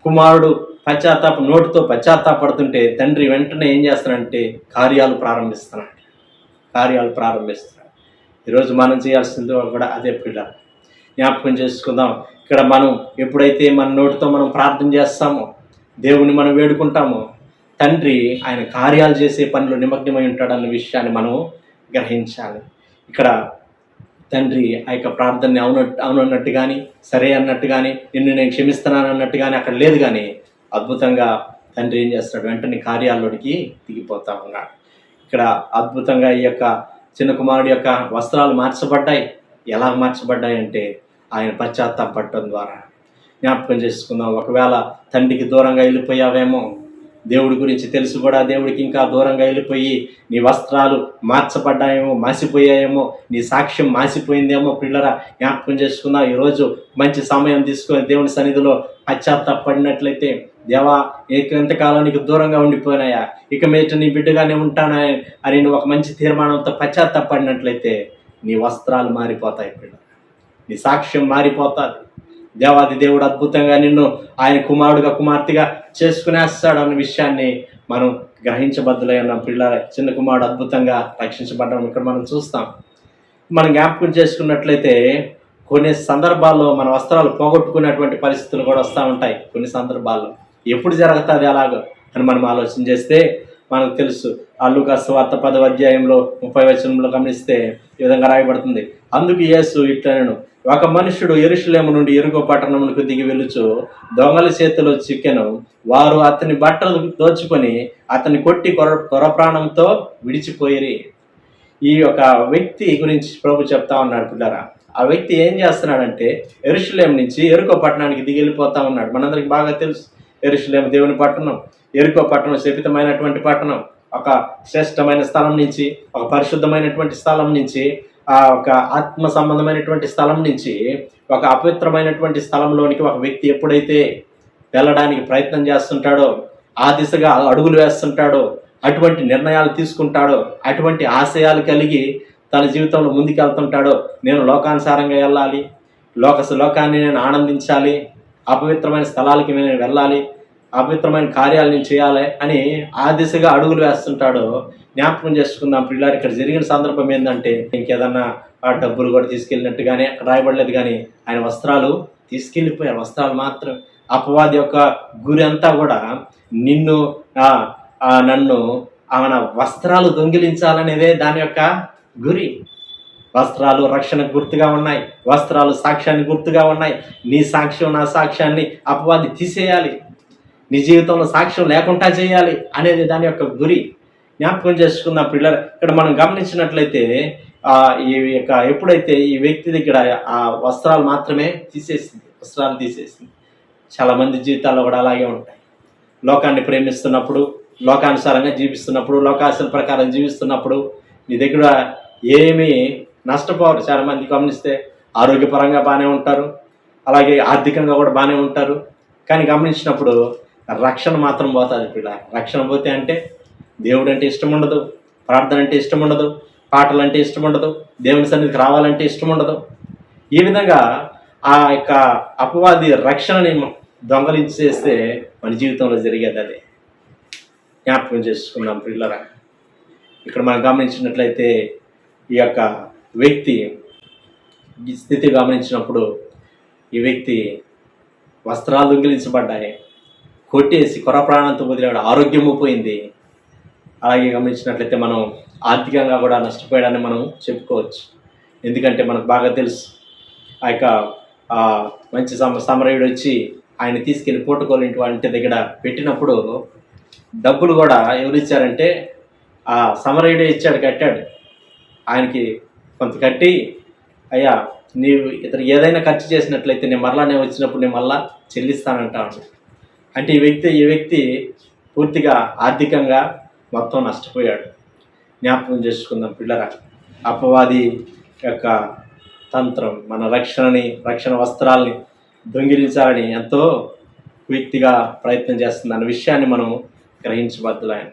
కుమారుడు నోటితో పశ్చాత్తాపడుతుంటే తండ్రి వెంటనే ఏం చేస్తాడంటే కార్యాలు ప్రారంభిస్తున్నాడు. ఈరోజు మనం చేయాల్సింది కూడా అదే పిల్లలు జ్ఞాపకం చేసుకుందాం. ఇక్కడ మనం ఎప్పుడైతే మన నోటితో మనం ప్రార్థన చేస్తామో, దేవుని మనం వేడుకుంటామో, తండ్రి ఆయన కార్యాలు చేసే పనిలో నిమగ్నమై ఉంటాడన్న విషయాన్ని మనం గ్రహించాలి. ఇక్కడ తండ్రి ఆ యొక్క ప్రార్థనని అవునన్నట్టు కానీ, సరే అన్నట్టు కానీ, నిన్ను నేను క్షమిస్తున్నాను అన్నట్టు కానీ అక్కడ లేదు. కానీ అద్భుతంగా తండ్రి ఏం చేస్తాడు, వెంటనే కార్యాల్లోనికి దిగిపోతా ఉన్నాడు. ఇక్కడ అద్భుతంగా ఈ యొక్క చిన్న కుమారుడి యొక్క వస్త్రాలు మార్చబడ్డాయి. ఎలా మార్చబడ్డాయి అంటే ఆయన పశ్చాత్తాపడటం ద్వారా. జ్ఞాపకం చేసుకుందాం, ఒకవేళ తండ్రికి దూరంగా వెళ్ళిపోయావేమో, దేవుడి గురించి తెలుసు కూడా దేవుడికి ఇంకా దూరంగా వెళ్ళిపోయి నీ వస్త్రాలు మార్చబడ్డాయేమో, మాసిపోయాయేమో, నీ సాక్ష్యం మాసిపోయిందేమో. పిల్లరా జ్ఞాపకం చేసుకుందాం, ఈరోజు మంచి సమయం తీసుకొని దేవుని సన్నిధిలో పశ్చాత్తాపడినట్లయితే, దేవా ఎంతకాలం నీకు దూరంగా ఉండిపోయినాయా, ఇక మీద నీ బిడ్డగానే ఉంటానా అని నువ్వు ఒక మంచి తీర్మానంతో పశ్చాత్తాపడినట్లయితే నీ వస్త్రాలు మారిపోతాయి పిల్ల, నీ సాక్ష్యం మారిపోతుంది. దేవాది దేవుడు అద్భుతంగా నిన్ను ఆయన కుమారుడుగా కుమార్తెగా చేసుకునేస్తాడు అన్న విషయాన్ని మనం గ్రహించబద్దులై ఉన్నాం. పిల్లల చిన్న కుమారుడు అద్భుతంగా రక్షించబడ్డం ఇక్కడ మనం చూస్తాం. మనం జ్ఞాపకం చేసుకున్నట్లయితే కొన్ని సందర్భాల్లో మన వస్త్రాలు పోగొట్టుకునేటువంటి పరిస్థితులు కూడా వస్తూ ఉంటాయి. కొన్ని సందర్భాల్లో ఎప్పుడు జరుగుతుంది అలాగో అని మనం ఆలోచన చేస్తే మనకు తెలుసు. లూకా సువార్త 10వ అధ్యాయంలో 30వ వచనంలో గమనిస్తే ఈ విధంగా రాయబడుతుంది, అందుకు యేసు ఇట్లనెను, ఒక మనుషుడు యెరూషలేము నుండి యెరికో పట్టణమునకు దిగి వెళ్ళుచు దొంగల చేతిలో చిక్కెను. వారు అతని బట్టలు దోచుకొని అతన్ని కొట్టి కొర ప్రాణంతో విడిచిపోయిరి. ఈ యొక్క వ్యక్తి గురించి ప్రభు చెప్తా ఉన్నాడు పిల్లరా. ఆ వ్యక్తి ఏం చేస్తున్నాడంటే యెరూషలేము నుంచి యెరికో పట్టణానికి దిగి వెళ్ళిపోతా ఉన్నాడు. మనందరికి బాగా తెలుసు, యెరూషలేము దేవుని పట్టణం, యెరికో పట్టణం శపితమైనటువంటి పట్టణం. ఒక శ్రేష్టమైన స్థలం నుంచి, ఒక పరిశుద్ధమైనటువంటి స్థలం నుంచి, ఒక ఆత్మ సంబంధమైనటువంటి స్థలం నుంచి ఒక అపవిత్రమైనటువంటి స్థలంలోనికి ఒక వ్యక్తి ఎప్పుడైతే వెళ్ళడానికి ప్రయత్నం చేస్తుంటాడో, ఆ దిశగా అడుగులు వేస్తుంటాడో, అటువంటి నిర్ణయాలు తీసుకుంటాడో, అటువంటి ఆశయాలు కలిగి తన జీవితంలో ముందుకెళ్తుంటాడో, నేను లోకానుసారంగా వెళ్ళాలి, లోకాన్ని నేను ఆనందించాలి, అపవిత్రమైన స్థలాలకి నేను వెళ్ళాలి, అపవిత్రమైన కార్యాలు నేను చేయాలి అని ఆ దిశగా అడుగులు వేస్తుంటాడో జ్ఞాపకం చేసుకుందాం పిల్లలు. ఇక్కడ జరిగిన సందర్భం ఏంటంటే, ఇంకేదన్నా ఆ డబ్బులు కూడా తీసుకెళ్ళినట్టుగానే అక్కడ రాయబడలేదు, కానీ ఆయన వస్త్రాలు తీసుకెళ్ళిపోయారు. వస్త్రాలు మాత్రం. అపవాది యొక్క గురి అంతా కూడా నన్ను ఆయన వస్త్రాలు దొంగిలించాలనేదే దాని యొక్క గురి. వస్త్రాలు రక్షణకు గుర్తుగా ఉన్నాయి, వస్త్రాలు సాక్ష్యానికి గుర్తుగా ఉన్నాయి. నీ సాక్ష్యం నా సాక్ష్యాన్ని అపవాది తీసేయాలి, నీ జీవితంలో సాక్ష్యం లేకుండా చేయాలి అనేది దాని యొక్క గురి. జ్ఞాపకం చేసుకున్న పిల్లలు ఇక్కడ మనం గమనించినట్లయితే ఎప్పుడైతే ఈ వ్యక్తి దగ్గర ఆ వస్త్రాలు మాత్రమే తీసేసింది. చాలామంది జీవితాల్లో కూడా అలాగే ఉంటాయి. లోకాన్ని ప్రేమిస్తున్నప్పుడు, లోకానుసారంగా జీవిస్తున్నప్పుడు, లోకాశల ప్రకారం జీవిస్తున్నప్పుడు నీ దగ్గర ఏమీ నష్టపోరు. చాలామంది గమనిస్తే ఆరోగ్యపరంగా బాగానే ఉంటారు, అలాగే ఆర్థికంగా కూడా బాగానే ఉంటారు. కానీ గమనించినప్పుడు రక్షణ మాత్రం పోతుంది పిల్ల. రక్షణ పోతే అంటే దేవుడు అంటే ఇష్టం ఉండదు, ప్రార్థన అంటే ఇష్టం ఉండదు, పాటలు అంటే ఇష్టం ఉండదు, దేవుని సన్నిధికి రావాలంటే ఇష్టం ఉండదు. ఈ విధంగా ఆ యొక్క అపవాది రక్షణని దొంగలించేస్తే మన జీవితంలో జరిగేది అదే. జ్ఞాపకం చేసుకున్నాం పిల్లరా. ఇక్కడ మనం గమనించినట్లయితే ఈ యొక్క వ్యక్తి ఈ స్థితి గమనించినప్పుడు ఈ వ్యక్తి వస్త్రాలు దొంగిలించబడ్డాయి, కొట్టేసి కొర ప్రాణంతో వదిలాడు, ఆరోగ్యము పోయింది. అలాగే గమనించినట్లయితే మనం ఆర్థికంగా కూడా నష్టపోయాడని మనం చెప్పుకోవచ్చు. ఎందుకంటే మనకు బాగా తెలుసు, ఆ యొక్క మంచి సమరయుడు వచ్చి ఆయన తీసుకెళ్ళి పూటకోలు ఇంటి దగ్గర పెట్టినప్పుడు డబ్బులు కూడా ఎవరు ఇచ్చారంటే ఆ సమరయుడే ఇచ్చాడు, కట్టాడు. ఆయనకి కొంత కట్టి, అయ్యా నీవు ఇతను ఏదైనా ఖర్చు చేసినట్లయితే నేను వచ్చినప్పుడు నేను మళ్ళా చెల్లిస్తానంటాను. అంటే ఈ వ్యక్తి పూర్తిగా ఆర్థికంగా మొత్తం నష్టపోయాడు. జ్ఞాపకం చేసుకుందాం పిల్లరా. అపవాది యొక్క తంత్రం మన రక్షణ వస్త్రాలని దొంగిలించాలని ఎంతో వ్యక్తిగా ప్రయత్నం చేస్తుంది అన్న విషయాన్ని మనం గ్రహించబద్దులైన.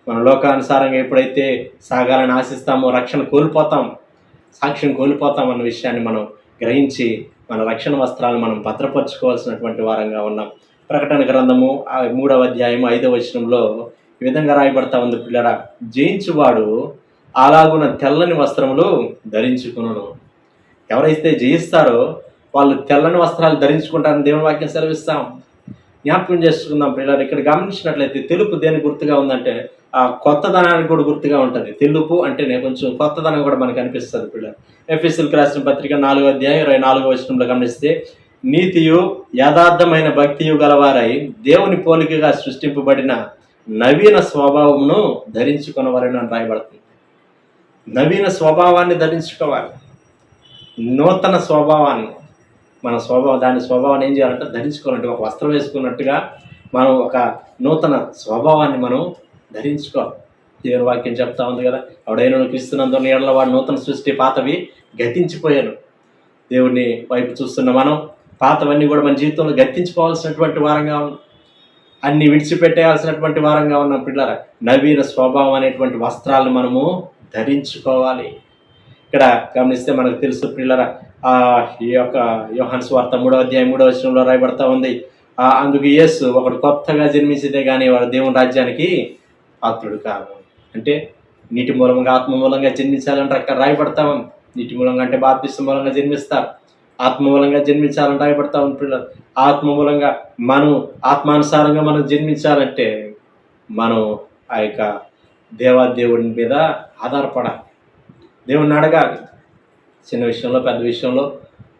మన లోకానుసారంగా ఎప్పుడైతే సాగాలని ఆశిస్తామో రక్షణ కోల్పోతాం, సాక్ష్యం కోల్పోతాం అన్న విషయాన్ని మనం గ్రహించి మన రక్షణ వస్త్రాలను మనం భద్రపరచుకోవాల్సినటువంటి వారంగా ఉన్నాం. ప్రకటన గ్రంథము 3వ అధ్యాయం 5వ వచనంలో ఈ విధంగా రాయబడతా ఉంది పిల్లరా, జయించువాడు అలాగున తెల్లని వస్త్రములు ధరించుకును. ఎవరైతే జయిస్తారో వాళ్ళు తెల్లని వస్త్రాలు ధరించుకుంటారని దేవుని వాక్యం సెలవిస్తాం. జ్ఞాపకం చేసుకుందాం పిల్లలు. ఇక్కడ గమనించినట్లయితే తెలుపు దేని గుర్తుగా ఉందంటే ఆ కొత్తదనానికి కూడా గుర్తుగా ఉంటుంది. తెలుపు అంటేనే కొంచెం కొత్తదనం కూడా మనకు అనిపిస్తుంది పిల్లలు. ఎఫెసీయులకు రాసిన పత్రిక 4వ అధ్యాయం 24వ వచనంలో గమనిస్తే, నీతియు యథార్థమైన భక్తియు గలవారై దేవుని పోలికగా సృష్టింపబడిన నవీన స్వభావమును ధరించుకొనవలెను అని రాయబడుతుంది. నవీన స్వభావాన్ని ధరించుకోవాలి. నూతన స్వభావాన్ని, మన దాని స్వభావాన్ని ఏం చేయాలంటే ధరించుకోవాలంటే ఒక వస్త్రం వేసుకున్నట్టుగా మనం ఒక నూతన స్వభావాన్ని మనం ధరించుకోవాలి. దేవుని వాక్యం చెప్తా ఉంది కదా, ఎవడైనా క్రీస్తునందు నీడల వాడు నూతన సృష్టి, పాతవి గతించిపోయాను. దేవుని వైపు చూస్తున్న మనం పాతవన్నీ కూడా మన జీవితంలో గతించుకోవాల్సినటువంటి వారంగా ఉన్నాం. అన్ని విడిచిపెట్టేయాల్సినటువంటి వారంగా ఉన్నాం పిల్లల. నవీన స్వభావం అనేటువంటి వస్త్రాలను మనము ధరించుకోవాలి. ఇక్కడ గమనిస్తే మనకు తెలుసు పిల్లల, ఈ యొక్క యోహాను సువార్త 3వ అధ్యాయం 3వ వచనంలో రాయబడతా ఉంది, అందుకు యేసు ఒకడు కొత్తగా జన్మించితే కానీ వాడు దేవుని రాజ్యానికి పాత్రుడు కాదు. అంటే నీటి మూలంగా ఆత్మ మూలంగా జన్మించాలంటే అక్కడ రాయబడతా ఉంది. నీటి మూలంగా అంటే బాప్తిస్మ మూలంగా జన్మిస్తారు, ఆత్మ మూలంగా జన్మించాలని రాయబడతా ఉంది పిల్లలు. ఆత్మ మూలంగా మనం ఆత్మానుసారంగా మనం జన్మించాలంటే మనం ఆ యొక్క దేవాదేవుని మీద ఆధారపడాలి, దేవుణ్ణి అడగాలి. చిన్న విషయంలో పెద్ద విషయంలో,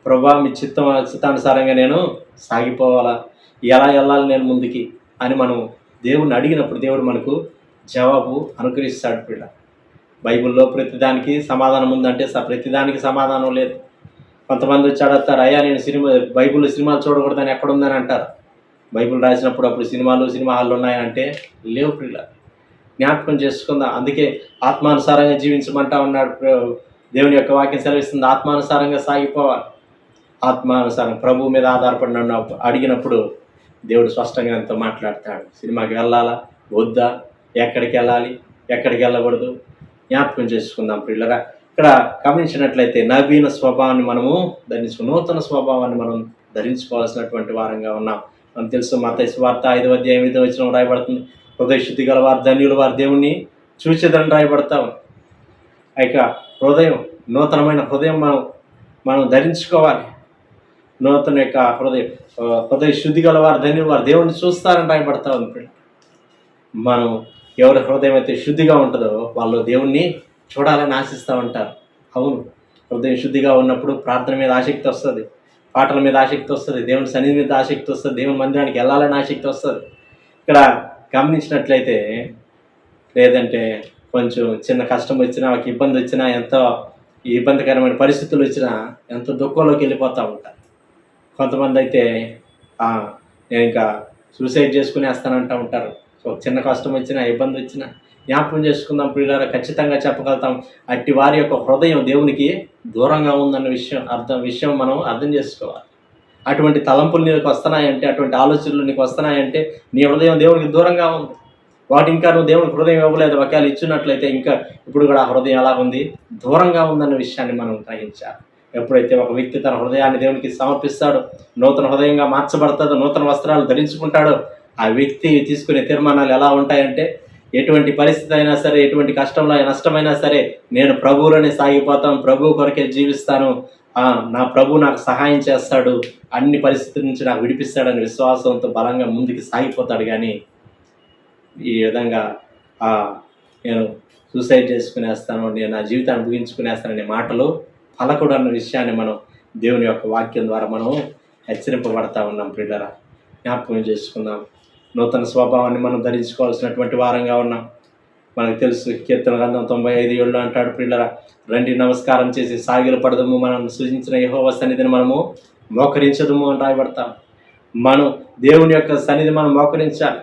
ప్రభా మీ చిత్తానుసారంగా నేను సాగిపోవాలా, ఎలా వెళ్ళాలి నేను ముందుకి అని మనం దేవుణ్ణి అడిగినప్పుడు దేవుడు మనకు జవాబు అనుగ్రహిస్తాడు పిల్ల. బైబిల్లో ప్రతిదానికి సమాధానం ఉందంటే ప్రతిదానికి సమాధానం లేదు. కొంతమంది వచ్చి అడుగుతారు, అయ్యా నేను బైబిల్లో సినిమాలు చూడకూడదని ఎక్కడుందని అంటారు. బైబిల్ రాసినప్పుడు అప్పుడు సినిమా హాళ్ళు ఉన్నాయంటే లేవు పిల్ల. జ్ఞాపకం చేసుకుందాం. అందుకే ఆత్మానుసారంగా జీవించమంటా ఉన్నాడు దేవుని యొక్క వాక్యం సెలవిస్తుంది. ఆత్మానుసారంగా సాగిపోవాలి. ఆత్మానుసారం ప్రభు మీద ఆధారపడి నన్ను అడిగినప్పుడు దేవుడు స్పష్టంగా ఎంతో మాట్లాడతాడు. సినిమాకి వెళ్ళాలా వద్దా, ఎక్కడికి వెళ్ళాలి ఎక్కడికి వెళ్ళకూడదు జ్ఞాపకం చేసుకుందాం పిల్లరా. ఇక్కడ గమనించినట్లయితే నవీన స్వభావాన్ని మనము నూతన స్వభావాన్ని మనం ధరించుకోవాల్సినటువంటి వారంగా ఉన్నాం. మనకు తెలుసు మత్తయి సువార్త 5వ అధ్యాయం 5వ వచనం రాయబడుతుంది, హృదయ శుద్ధి గల వారు ధన్యులు, వారు దేవుణ్ణి చూసేదని రాయబడతాం. ఇక నూతనమైన హృదయం మనం ధరించుకోవాలి. నూతన యొక్క హృదయ శుద్ధి గల వారు ధన్యులు, వారు దేవుణ్ణి చూస్తారని రాయబడతా ఉంది. మనం ఎవరి హృదయం అయితే శుద్ధిగా ఉంటుందో వాళ్ళు దేవుణ్ణి చూడాలని ఆశిస్తూ ఉంటారు. అవును, హృదయం శుద్ధిగా ఉన్నప్పుడు ప్రార్థన మీద ఆసక్తి వస్తుంది, పాటల మీద ఆసక్తి వస్తుంది, దేవుని సన్నిధి మీద ఆసక్తి వస్తుంది, దేవుని మందిరానికి వెళ్ళాలని ఆసక్తి వస్తుంది. ఇక్కడ గమనించినట్లయితే లేదంటే కొంచెం చిన్న కష్టం వచ్చినా, ఒక ఇబ్బంది వచ్చినా, ఎంతో ఇబ్బందికరమైన పరిస్థితులు వచ్చినా ఎంతో దుఃఖంలోకి వెళ్ళిపోతూ ఉంటారు. కొంతమంది అయితే నేను ఇంకా సూసైడ్ చేసుకునేస్తానంటూ ఉంటారు. సో చిన్న కష్టం వచ్చినా, ఇబ్బంది వచ్చినా జ్ఞాపకం చేసుకుందాం పిల్లల. ఖచ్చితంగా చెప్పగలుగుతాం అట్టి వారి యొక్క హృదయం దేవునికి దూరంగా ఉందన్న విషయం మనం అర్థం చేసుకోవాలి. అటువంటి తలంపులు నీకు వస్తున్నాయంటే, అటువంటి ఆలోచనలు నీకు వస్తున్నాయంటే నీ హృదయం దేవునికి దూరంగా ఉంది. వాటి ఇంకా నువ్వు దేవునికి హృదయం ఇవ్వలేదు. ఒకవేళ ఇచ్చినట్లయితే ఇంకా ఇప్పుడు కూడా ఆ హృదయం ఎలా ఉంది, దూరంగా ఉందన్న విషయాన్ని మనం గ్రహించాలి. ఎప్పుడైతే ఒక వ్యక్తి తన హృదయాన్ని దేవునికి సమర్పిస్తాడో, నూతన హృదయంగా మార్చబడతాడో, నూతన వస్త్రాలు ధరించుకుంటాడో, ఆ వ్యక్తి తీసుకునే తీర్మానాలు ఎలా ఉంటాయంటే, ఎటువంటి పరిస్థితి అయినా సరే, ఎటువంటి కష్టంలో నష్టమైనా సరే నేను ప్రభువులోనే సాగిపోతాను, ప్రభువు కొరకే జీవిస్తాను, నా ప్రభు నాకు సహాయం చేస్తాడు, అన్ని పరిస్థితుల నుంచి నాకు విడిపిస్తాడని విశ్వాసంతో బలంగా ముందుకు సాగిపోతాడు. కానీ ఈ విధంగా నేను సూసైడ్ చేసుకునేస్తాను, నేను నా జీవితాన్ని ముగించుకునేస్తాననే మాటలు పలకూడదు అన్న విషయాన్ని మనం దేవుని యొక్క వాక్యం ద్వారా మనం హెచ్చరింపబడతా ఉన్నాం పిల్లరా. జ్ఞాపకం చేసుకుందాం. నూతన స్వభావాన్ని మనం ధరించుకోవాల్సినటువంటి వారంగా ఉన్నాం. మనకు తెలుసు కీర్తన గ్రంథం 95:7 అంటాడు, పిల్లరా రండి నమస్కారం చేసి సాగిల పడదము, మనం సృజించిన యెహోవా సన్నిధిని మనము మోకరించదము అని రాయబడతాం. మనం దేవుని యొక్క సన్నిధి మనం మోకరించాలి.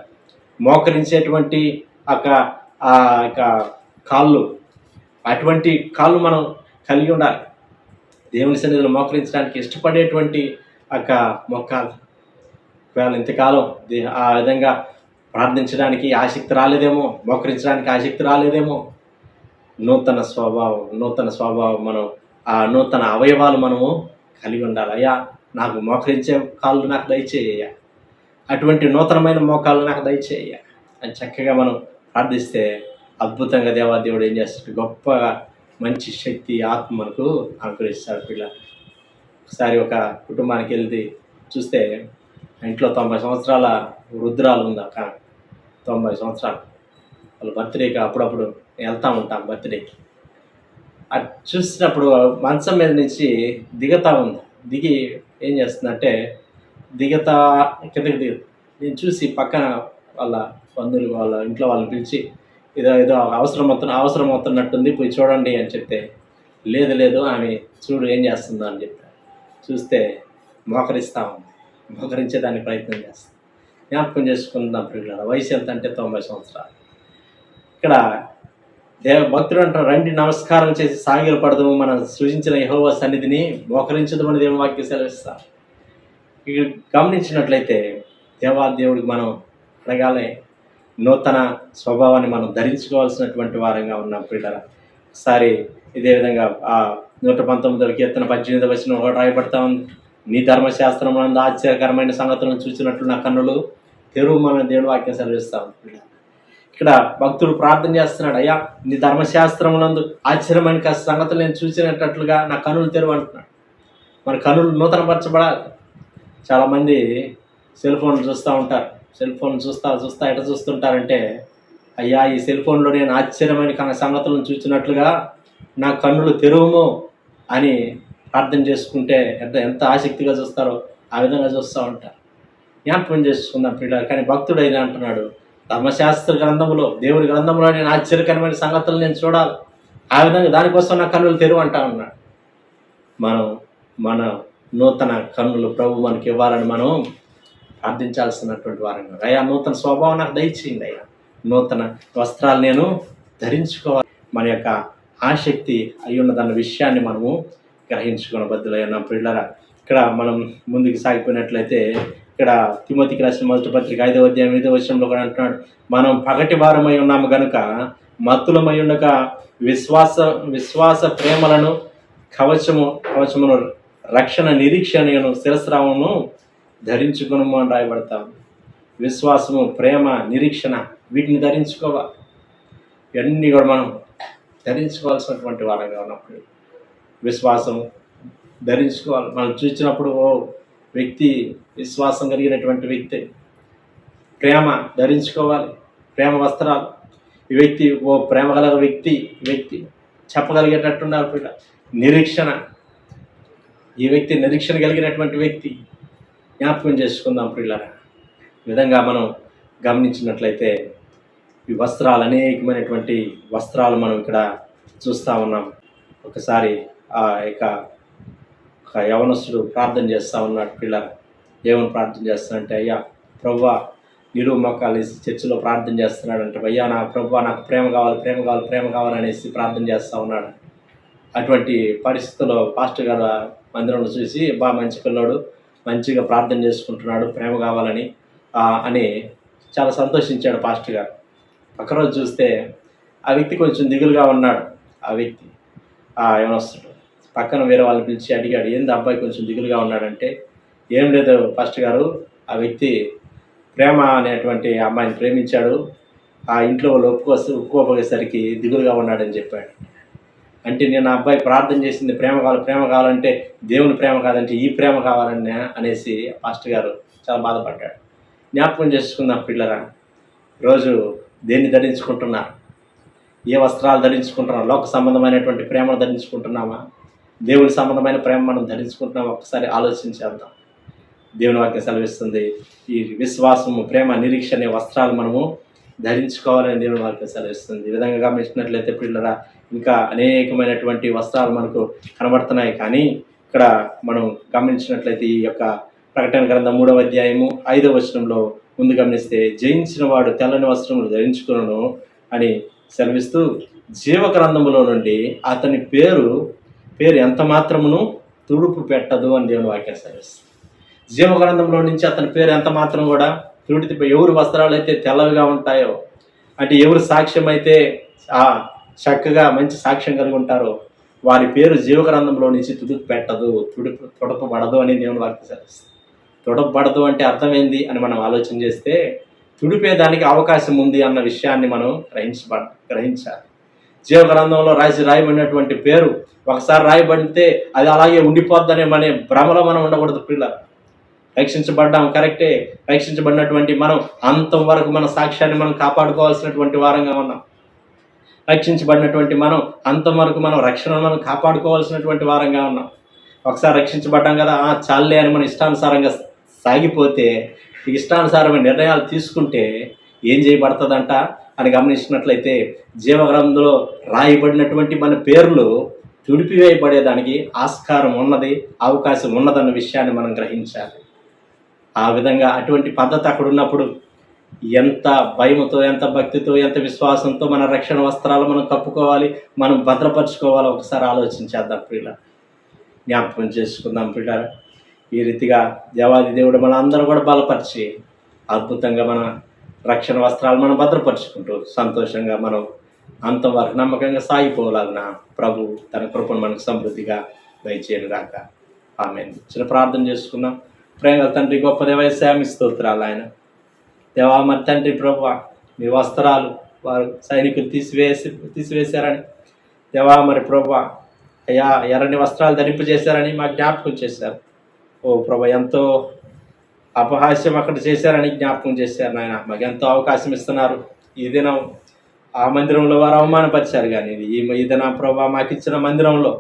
మోకరించేటువంటి కాళ్ళు, అటువంటి కాళ్ళు మనం కలిగి ఉండాలి. దేవుని సన్నిధిలో మోకరించడానికి ఇష్టపడేటువంటి మొక్కాలు. ఒకవేళ ఇంతకాలం ఆ విధంగా ప్రార్థించడానికి ఆసక్తి రాలేదేమో, మోకరించడానికి ఆసక్తి రాలేదేమో, నూతన స్వభావం మనం ఆ నూతన అవయవాలు మనము కలిగి ఉండాలి. అయ్యా నాకు మోకరించే కాళ్ళు నాకు దయచేయ్యా, అటువంటి నూతనమైన మోకాలు నాకు దయచేయ అని చక్కగా మనం ప్రార్థిస్తే అద్భుతంగా దేవుడు ఏం చేస్తాడు, గొప్పగా మంచి శక్తి ఆత్మ మనకు అనుగ్రహిస్తాడు. పిల్ల ఒకసారి ఒక కుటుంబానికి వెళ్తే చూస్తే ఇంట్లో 90 సంవత్సరాల వృద్ధురాలు ఉంది. ఒక 90 సంవత్సరాలు వాళ్ళ బర్త్డేకి అప్పుడప్పుడు వెళ్తూ ఉంటాం బర్త్డేకి. అది చూసినప్పుడు మంచం మీద నుంచి దిగుతూ ఉంది. దిగి ఏం చేస్తుందంటే కిందకి దిగు. నేను చూసి పక్కన వాళ్ళ బంధువులు వాళ్ళ ఇంట్లో వాళ్ళని పిలిచి ఏదో అవసరం అవుతున్నట్టుంది, పోయి చూడండి అని చెప్తే, లేదు ఆమె చూడు ఏం చేస్తుందో అని చెప్పారు. చూస్తే మోకరిస్తూ ఉంది. మోకరించేదానికి ప్రయత్నం చేస్తాం. జ్ఞాపకం చేసుకుందాం పిల్లల వయసు ఎంత అంటే 90 సంవత్సరాలు. ఇక్కడ భక్తుడు అంటారు, రండి నమస్కారం చేసి సాగిల పడదు, మనం సృజించిన యెహోవా సన్నిధిని మోకరించదు అని దేవుని వాక్యం సెలవిస్తాం. ఇక గమనించినట్లయితే దేవుడికి మనం అడగాలి, నూతన స్వభావాన్ని మనం ధరించుకోవాల్సినటువంటి వారంగా ఉన్నాం పిల్లల. ఒకసారి ఇదే విధంగా ఆ 119 కీర్తన 18వ వచనం ఒకటి రాయబడతా ఉంది, నీ ధర్మశాస్త్రం నందు ఆశ్చర్యకరమైన సంగతులను చూసినట్లు నా కన్నులు తెరువమని దేవుని వాక్యం సెలవిస్తా ఉంది. ఇక్కడ భక్తుడు ప్రార్థన చేస్తున్నాడు, అయ్యా నీ ధర్మశాస్త్రం నందు ఆశ్చర్యమైన సంగతులు నేను చూసినట్లుగా నా కన్నులు తెరువు అంటున్నాడు. మన కన్నులు నూతనపరచబడాలి. చాలామంది సెల్ ఫోన్ చూస్తూ ఉంటారు. సెల్ ఫోన్ చూస్తా ఎట చూస్తుంటారంటే, అయ్యా ఈ సెల్ ఫోన్లో నేను ఆశ్చర్యమైన సంగతులను చూసినట్లుగా నా కన్నులు తెరువుము అని ప్రార్థన చేసుకుంటే ఎంత ఆసక్తిగా చూస్తారో ఆ విధంగా చూస్తూ ఉంటారు. జ్ఞాపకం చేసుకుందాం పిల్లలు. కానీ భక్తుడు అయితే అంటున్నాడు, ధర్మశాస్త్ర గ్రంథంలో దేవుని గ్రంథంలో నేను ఆశ్చర్యకరమైన సంగతులు నేను చూడాలి, ఆ విధంగా దానికోసం నా కన్నులు తెరువు అంటా ఉన్నాడు. మన నూతన కన్నులు ప్రభు మనకి ఇవ్వాలని మనం ప్రార్థించాల్సినటువంటి వారంగా, అయ్యా నూతన స్వభావం నాకు దయచేయండి, అయ్యా నూతన వస్త్రాలు నేను ధరించుకోవాలి. మన యొక్క ఆసక్తి అయి ఉన్నదన్న విషయాన్ని మనము గ్రహించుకున్న బద్దులై ఉన్నాం పిల్లరా. ఇక్కడ మనం ముందుకు సాగిపోయినట్లయితే ఇక్కడ తిమోతికి రాసిన మొదటి పత్రిక 5వ అధ్యాయం 5వ వచనంలో కూడా అంటున్నాడు, మనం పగటి వారమై ఉన్నాము గనుక మత్తులమై ఉండక విశ్వాస ప్రేమలను కవచమును రక్షణ నిరీక్షణను శిరస్రావమును ధరించుకును అని రాయబడతాం. విశ్వాసము, ప్రేమ, నిరీక్షణ వీటిని ధరించుకోవాలి. ఇవన్నీ కూడా మనం ధరించుకోవాల్సినటువంటి వారంగా ఉన్నప్పుడు విశ్వాసం ధరించుకోవాలి. మనం చూసినప్పుడు ఓ వ్యక్తి విశ్వాసం కలిగినటువంటి వ్యక్తి, ప్రేమ ధరించుకోవాలి, ప్రేమ వస్త్రాలు. ఈ వ్యక్తి ఓ ప్రేమ గల వ్యక్తి చెప్పగలిగేటట్టున్నారు పిల్ల. నిరీక్షణ, ఈ వ్యక్తి నిరీక్షణ కలిగినటువంటి వ్యక్తి. జ్ఞాపకం చేసుకుందాం పిల్లరా. ఈ విధంగా మనం గమనించినట్లయితే ఈ వస్త్రాలు, అనేకమైనటువంటి వస్త్రాలు మనం ఇక్కడ చూస్తూ ఉన్నాం. ఒకసారి ఆ యొక్క యవనస్తుడు ప్రార్థన చేస్తూ ఉన్నాడు పిల్లలు. ఏమని ప్రార్థన చేస్తానంటే, అయ్యా ప్రభువా నిలువు మొక్కాలు వేసి చర్చిలో ప్రార్థన చేస్తున్నాడంటే, అయ్యా నా ప్రభువా నాకు ప్రేమ కావాలి అనేసి ప్రార్థన చేస్తూ ఉన్నాడు. అటువంటి పరిస్థితుల్లో పాస్టర్ గారు మందిరంలో చూసి, మంచి పిల్లాడు మంచిగా ప్రార్థన చేసుకుంటున్నాడు, ప్రేమ కావాలని అని చాలా సంతోషించాడు పాస్టర్ గారు. ఒకరోజు చూస్తే ఆ వ్యక్తి కొంచెం దిగులుగా ఉన్నాడు. ఆ వ్యక్తి యవనస్తుడు పక్కన వేరే వాళ్ళని పిలిచి అడిగాడు, ఏంది అబ్బాయి కొంచెం దిగులుగా ఉన్నాడంటే, ఏం లేదు పాస్టర్ గారు, ఆ వ్యక్తి ప్రేమ అనేటువంటి అమ్మాయిని ప్రేమించాడు, ఆ ఇంట్లో వాళ్ళు ఒప్పుకోపోయేసరికి దిగులుగా ఉన్నాడని చెప్పాడు. అంటే నేను ఆ అబ్బాయి ప్రార్థన చేసింది ప్రేమ కావాలంటే దేవుని ప్రేమ కాదంటే ఈ ప్రేమ కావాలని అనేసి పాస్టర్ గారు చాలా బాధపడ్డాడు. జ్ఞాపకం చేసుకుందాం పిల్లరా, రోజు దేన్ని ధరించుకుంటున్నారు, ఏ వస్త్రాలు ధరించుకుంటున్నాం? లోక సంబంధమైనటువంటి ప్రేమను ధరించుకుంటున్నామా? దేవుని సంబంధమైన ప్రేమ మనం ధరించుకుంటున్నామా? ఒకసారి ఆలోచించేద్దాం. దేవుని వాక్యం సెలవిస్తుంది, ఈ విశ్వాసము, ప్రేమ, నిరీక్షణ అనే వస్త్రాలు మనము ధరించుకోవాలని దేవుని వాక్యం సెలవిస్తుంది. ఈ విధంగా గమనించినట్లయితే పిల్లరా, ఇంకా అనేకమైనటువంటి వస్త్రాలు మనకు కనబడుతున్నాయి. కానీ ఇక్కడ మనం గమనించినట్లయితే ఈ యొక్క ప్రకటన గ్రంథం 3వ అధ్యాయము 5వ వచనంలో ముందు గమనిస్తే, జయించిన వాడు తెల్లని వస్త్రములు ధరించుకును అని సెలవిస్తూ, జీవగ్రంథములో నుండి అతని పేరు ఎంత మాత్రమును తుడుపు పెట్టదు అని దేవుని వాక్యం సెలవిస్తుంది. జీవగ్రంథంలో నుంచి అతని పేరు ఎంత మాత్రం కూడా తుడితిపై, ఎవరి వస్త్రాలు అయితే తెల్లవిగా ఉంటాయో, అంటే ఎవరు సాక్ష్యం అయితే చక్కగా మంచి సాక్ష్యం కలిగి ఉంటారో వారి పేరు జీవగ్రంథంలో నుంచి తుడుపు పెట్టదు, తుడపబడదు అని దేవుని వాక్యం సెలవిస్తుంది. తుడపబడదు అంటే అర్థమైంది అని మనం ఆలోచన చేస్తే తుడిపేదానికి అవకాశం ఉంది అన్న విషయాన్ని మనం గ్రహించాలి. జీవ గ్రంథంలో రాయబడినటువంటి పేరు ఒకసారి రాయబడితే అది అలాగే ఉండిపోద్దనే మన భ్రమలో మనం ఉండకూడదు పిల్లలు. రక్షించబడ్డాం కరెక్టే, రక్షించబడినటువంటి మనం అంతం వరకు మన సాక్ష్యాన్ని మనం కాపాడుకోవాల్సినటువంటి వారంగా ఉన్నాం. రక్షించబడినటువంటి మనం అంతం వరకు మనం రక్షణను మనం కాపాడుకోవాల్సినటువంటి వారంగా ఉన్నాం. ఒకసారి రక్షించబడ్డాం కదా చాలే అని మనం ఇష్టానుసారంగా సాగిపోతే, ఇష్టానుసారమైన నిర్ణయాలు తీసుకుంటే ఏం చేయబడుతుందంట అని గమనించినట్లయితే జీవగ్రంథంలో రాయబడినటువంటి మన పేర్లు తుడిపివేయబడేదానికి ఆస్కారం ఉన్నది, అవకాశం ఉన్నదన్న విషయాన్ని మనం గ్రహించాలి. ఆ విధంగా అటువంటి పద్ధతి అక్కడ ఉన్నప్పుడు ఎంత భయముతో, ఎంత భక్తితో, ఎంత విశ్వాసంతో మన రక్షణ వస్త్రాలు మనం కప్పుకోవాలి, మనం భద్రపరచుకోవాలో ఒకసారి ఆలోచించేద్దాం ప్రియుల. జ్ఞాపకం చేసుకుందాం ప్రియుల. ఈ రీతిగా దేవాది దేవుడు మన అందరూ కూడా బలపరిచి అద్భుతంగా మన రక్షణ వస్త్రాలు మనం భద్రపరుచుకుంటూ సంతోషంగా మనం అంతవరకు నమ్మకంగా సాగిపోలాగిన ప్రభు తన కృపను మనకు సమృద్ధిగా దయచేయను గాక. ఆమేన్. చిన్న ప్రార్థన చేసుకుందాం. ప్రేమ తండ్రి, గొప్ప దేవయ్య మీ స్తోత్రాలు ఆయన. దేవా మరి తండ్రి ప్రభువా, మీ వస్త్రాలు వారు సైనికులు తీసివేశారని దేవా మరి ప్రభువా అయ్యా ఎర్రని వస్త్రాలు ధరింపజేశారని మాకు జ్ఞాపకం చేశారు. ఓ ప్రభా, ఎంతో అపహాస్యం అక్కడ చేశారని జ్ఞాపకం చేశారు నాయన. మాకు ఎంతో అవకాశం ఇస్తున్నారు. ఈ దినం ఆ మందిరంలో వారు అవమానపరిచారు, కానీ ఈ దినం ప్రభా మాకు ఇచ్చిన మందిరంలో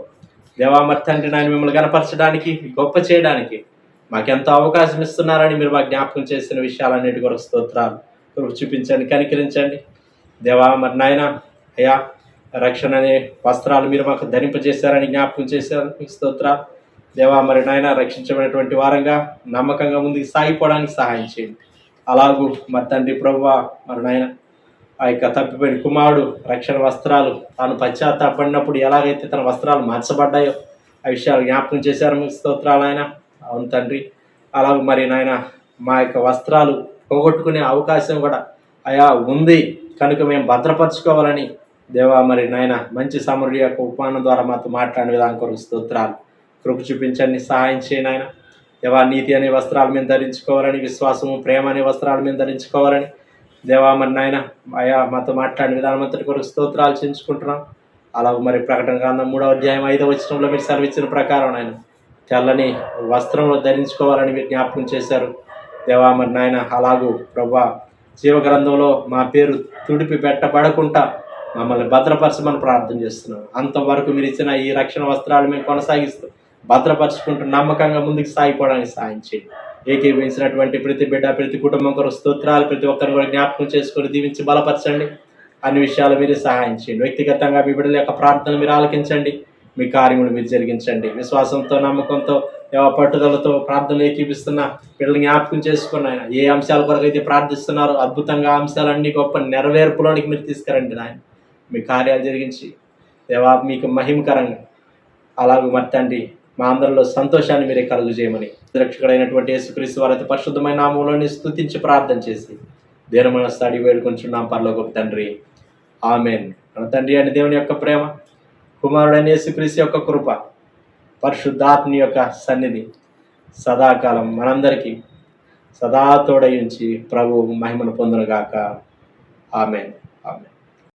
దేవా మరి తండ్రి నాయన మిమ్మల్ని కనపరచడానికి, గొప్ప చేయడానికి మాకెంతో అవకాశం ఇస్తున్నారని మీరు మాకు జ్ఞాపకం చేసిన విషయాలన్నిటి కొరకు స్తోత్రాలు. చూపించండి, కనికరించండి దేవా. మరి నాయన అయ్యా రక్షణ అనే వస్త్రాలు మీరు మాకు ధరింపజేశారని జ్ఞాపకం చేశారు, స్తోత్రాలు దేవా. మరి నాయన రక్షించబడినటువంటి వారంగా నమ్మకంగా ముందుకు సాగిపోవడానికి సహాయం చేయండి. అలాగూ మరి తండ్రి ప్రభువా మరి నాయన ఆ యొక్క తప్పిపోయిన కుమారుడు రక్షణ వస్త్రాలు తాను పశ్చాత్తాపడినప్పుడు ఎలాగైతే తన వస్త్రాలు మార్చబడ్డాయో ఆ విషయాలు జ్ఞాపకం చేశారు, స్తోత్రాలు ఆయన. అవును తండ్రి, అలాగే మరి నాయన మా యొక్క వస్త్రాలు పోగొట్టుకునే అవకాశం కూడా అయా ఉంది కనుక మేము భద్రపరచుకోవాలని దేవా మరి నాయన మంచి సమరుడి యొక్క ఉపమానం ద్వారా మాతో మాట్లాడిన విధానం కొరకు స్తోత్రాలు. కృప చూపించండి, సహాయం చేయని ఆయన దేవా. నీతి అనే వస్త్రాలు మేము ధరించుకోవాలని, విశ్వాసము, ప్రేమ అనే వస్త్రాలు మేము ధరించుకోవాలని దేవా మరి నాయన అయా మాతో మాట్లాడిన విధానం అంతటి కొరకు స్తోత్రాలు చెల్లించుకుంటున్నాం. అలాగే మరి ప్రకటన గ్రంథం 3వ అధ్యాయం 5వ వచనంలో మీరు సెలవిచ్చిన ప్రకారం నాయన తెల్లని వస్త్రంలో ధరించుకోవాలని మీరు జ్ఞాపకం చేశారు దేవా. మరి నాయన అలాగూ ప్రభా జీవ గ్రంథంలో మా పేరు తుడిపి పెట్టబడకుండా మమ్మల్ని భద్రపరచమని ప్రార్థన చేస్తున్నాం. అంతవరకు మీరు ఇచ్చిన ఈ రక్షణ వస్త్రాలు మేము కొనసాగిస్తూ భద్రపరచుకుంటూ నమ్మకంగా ముందుకు సాగిపోవడానికి సాయం చేయండి. ఏకీభవించినటువంటి ప్రతి బిడ్డ, ప్రతి కుటుంబం కొరకు స్తోత్రాలు. ప్రతి ఒక్కరిని కూడా జ్ఞాపకం చేసుకొని దీవించి బలపరచండి. అన్ని విషయాలు మీరు సహాయం చేయండి. వ్యక్తిగతంగా మీ బిడ్డల యొక్క ప్రార్థన మీరు ఆలకించండి. మీ కార్యములు మీరు జరిగించండి. విశ్వాసంతో, నమ్మకంతో, పట్టుదలతో ప్రార్థనలు ఏకీపిస్తున్న బిడ్డలు జ్ఞాపకం చేసుకున్న ఆయన ఏ అంశాల కొరకు అయితే ప్రార్థిస్తున్నారో అద్భుతంగా అంశాలన్నీ గొప్ప నెరవేర్పులోనికి మీరు తీసుకురండి నాయన. మీ కార్యాలు జరిగించి దేవా మీకు మహిమకరంగా అలాగే మరి తండ్రి మా అందరిలో సంతోషాన్ని మీరే కలుగు చేయమని రక్షకుడైనటువంటి యేసుక్రీస్తు వారి అతి పరిశుద్ధమైన నామములోని స్తుతించి ప్రార్థన చేసి దేని మనస్సు అడిగి వేడుకొంచున్నాం పరలోకపు తండ్రి. ఆమేన్. మన తండ్రి అని దేవుని యొక్క ప్రేమ, కుమారుడైన యేసుక్రీస్తు యొక్క కృప, పరిశుద్ధాత్మ యొక్క సన్నిధి సదాకాలం మనందరికీ సదా తోడయించి ప్రభు మహిమను పొందునుగాక. ఆమేన్.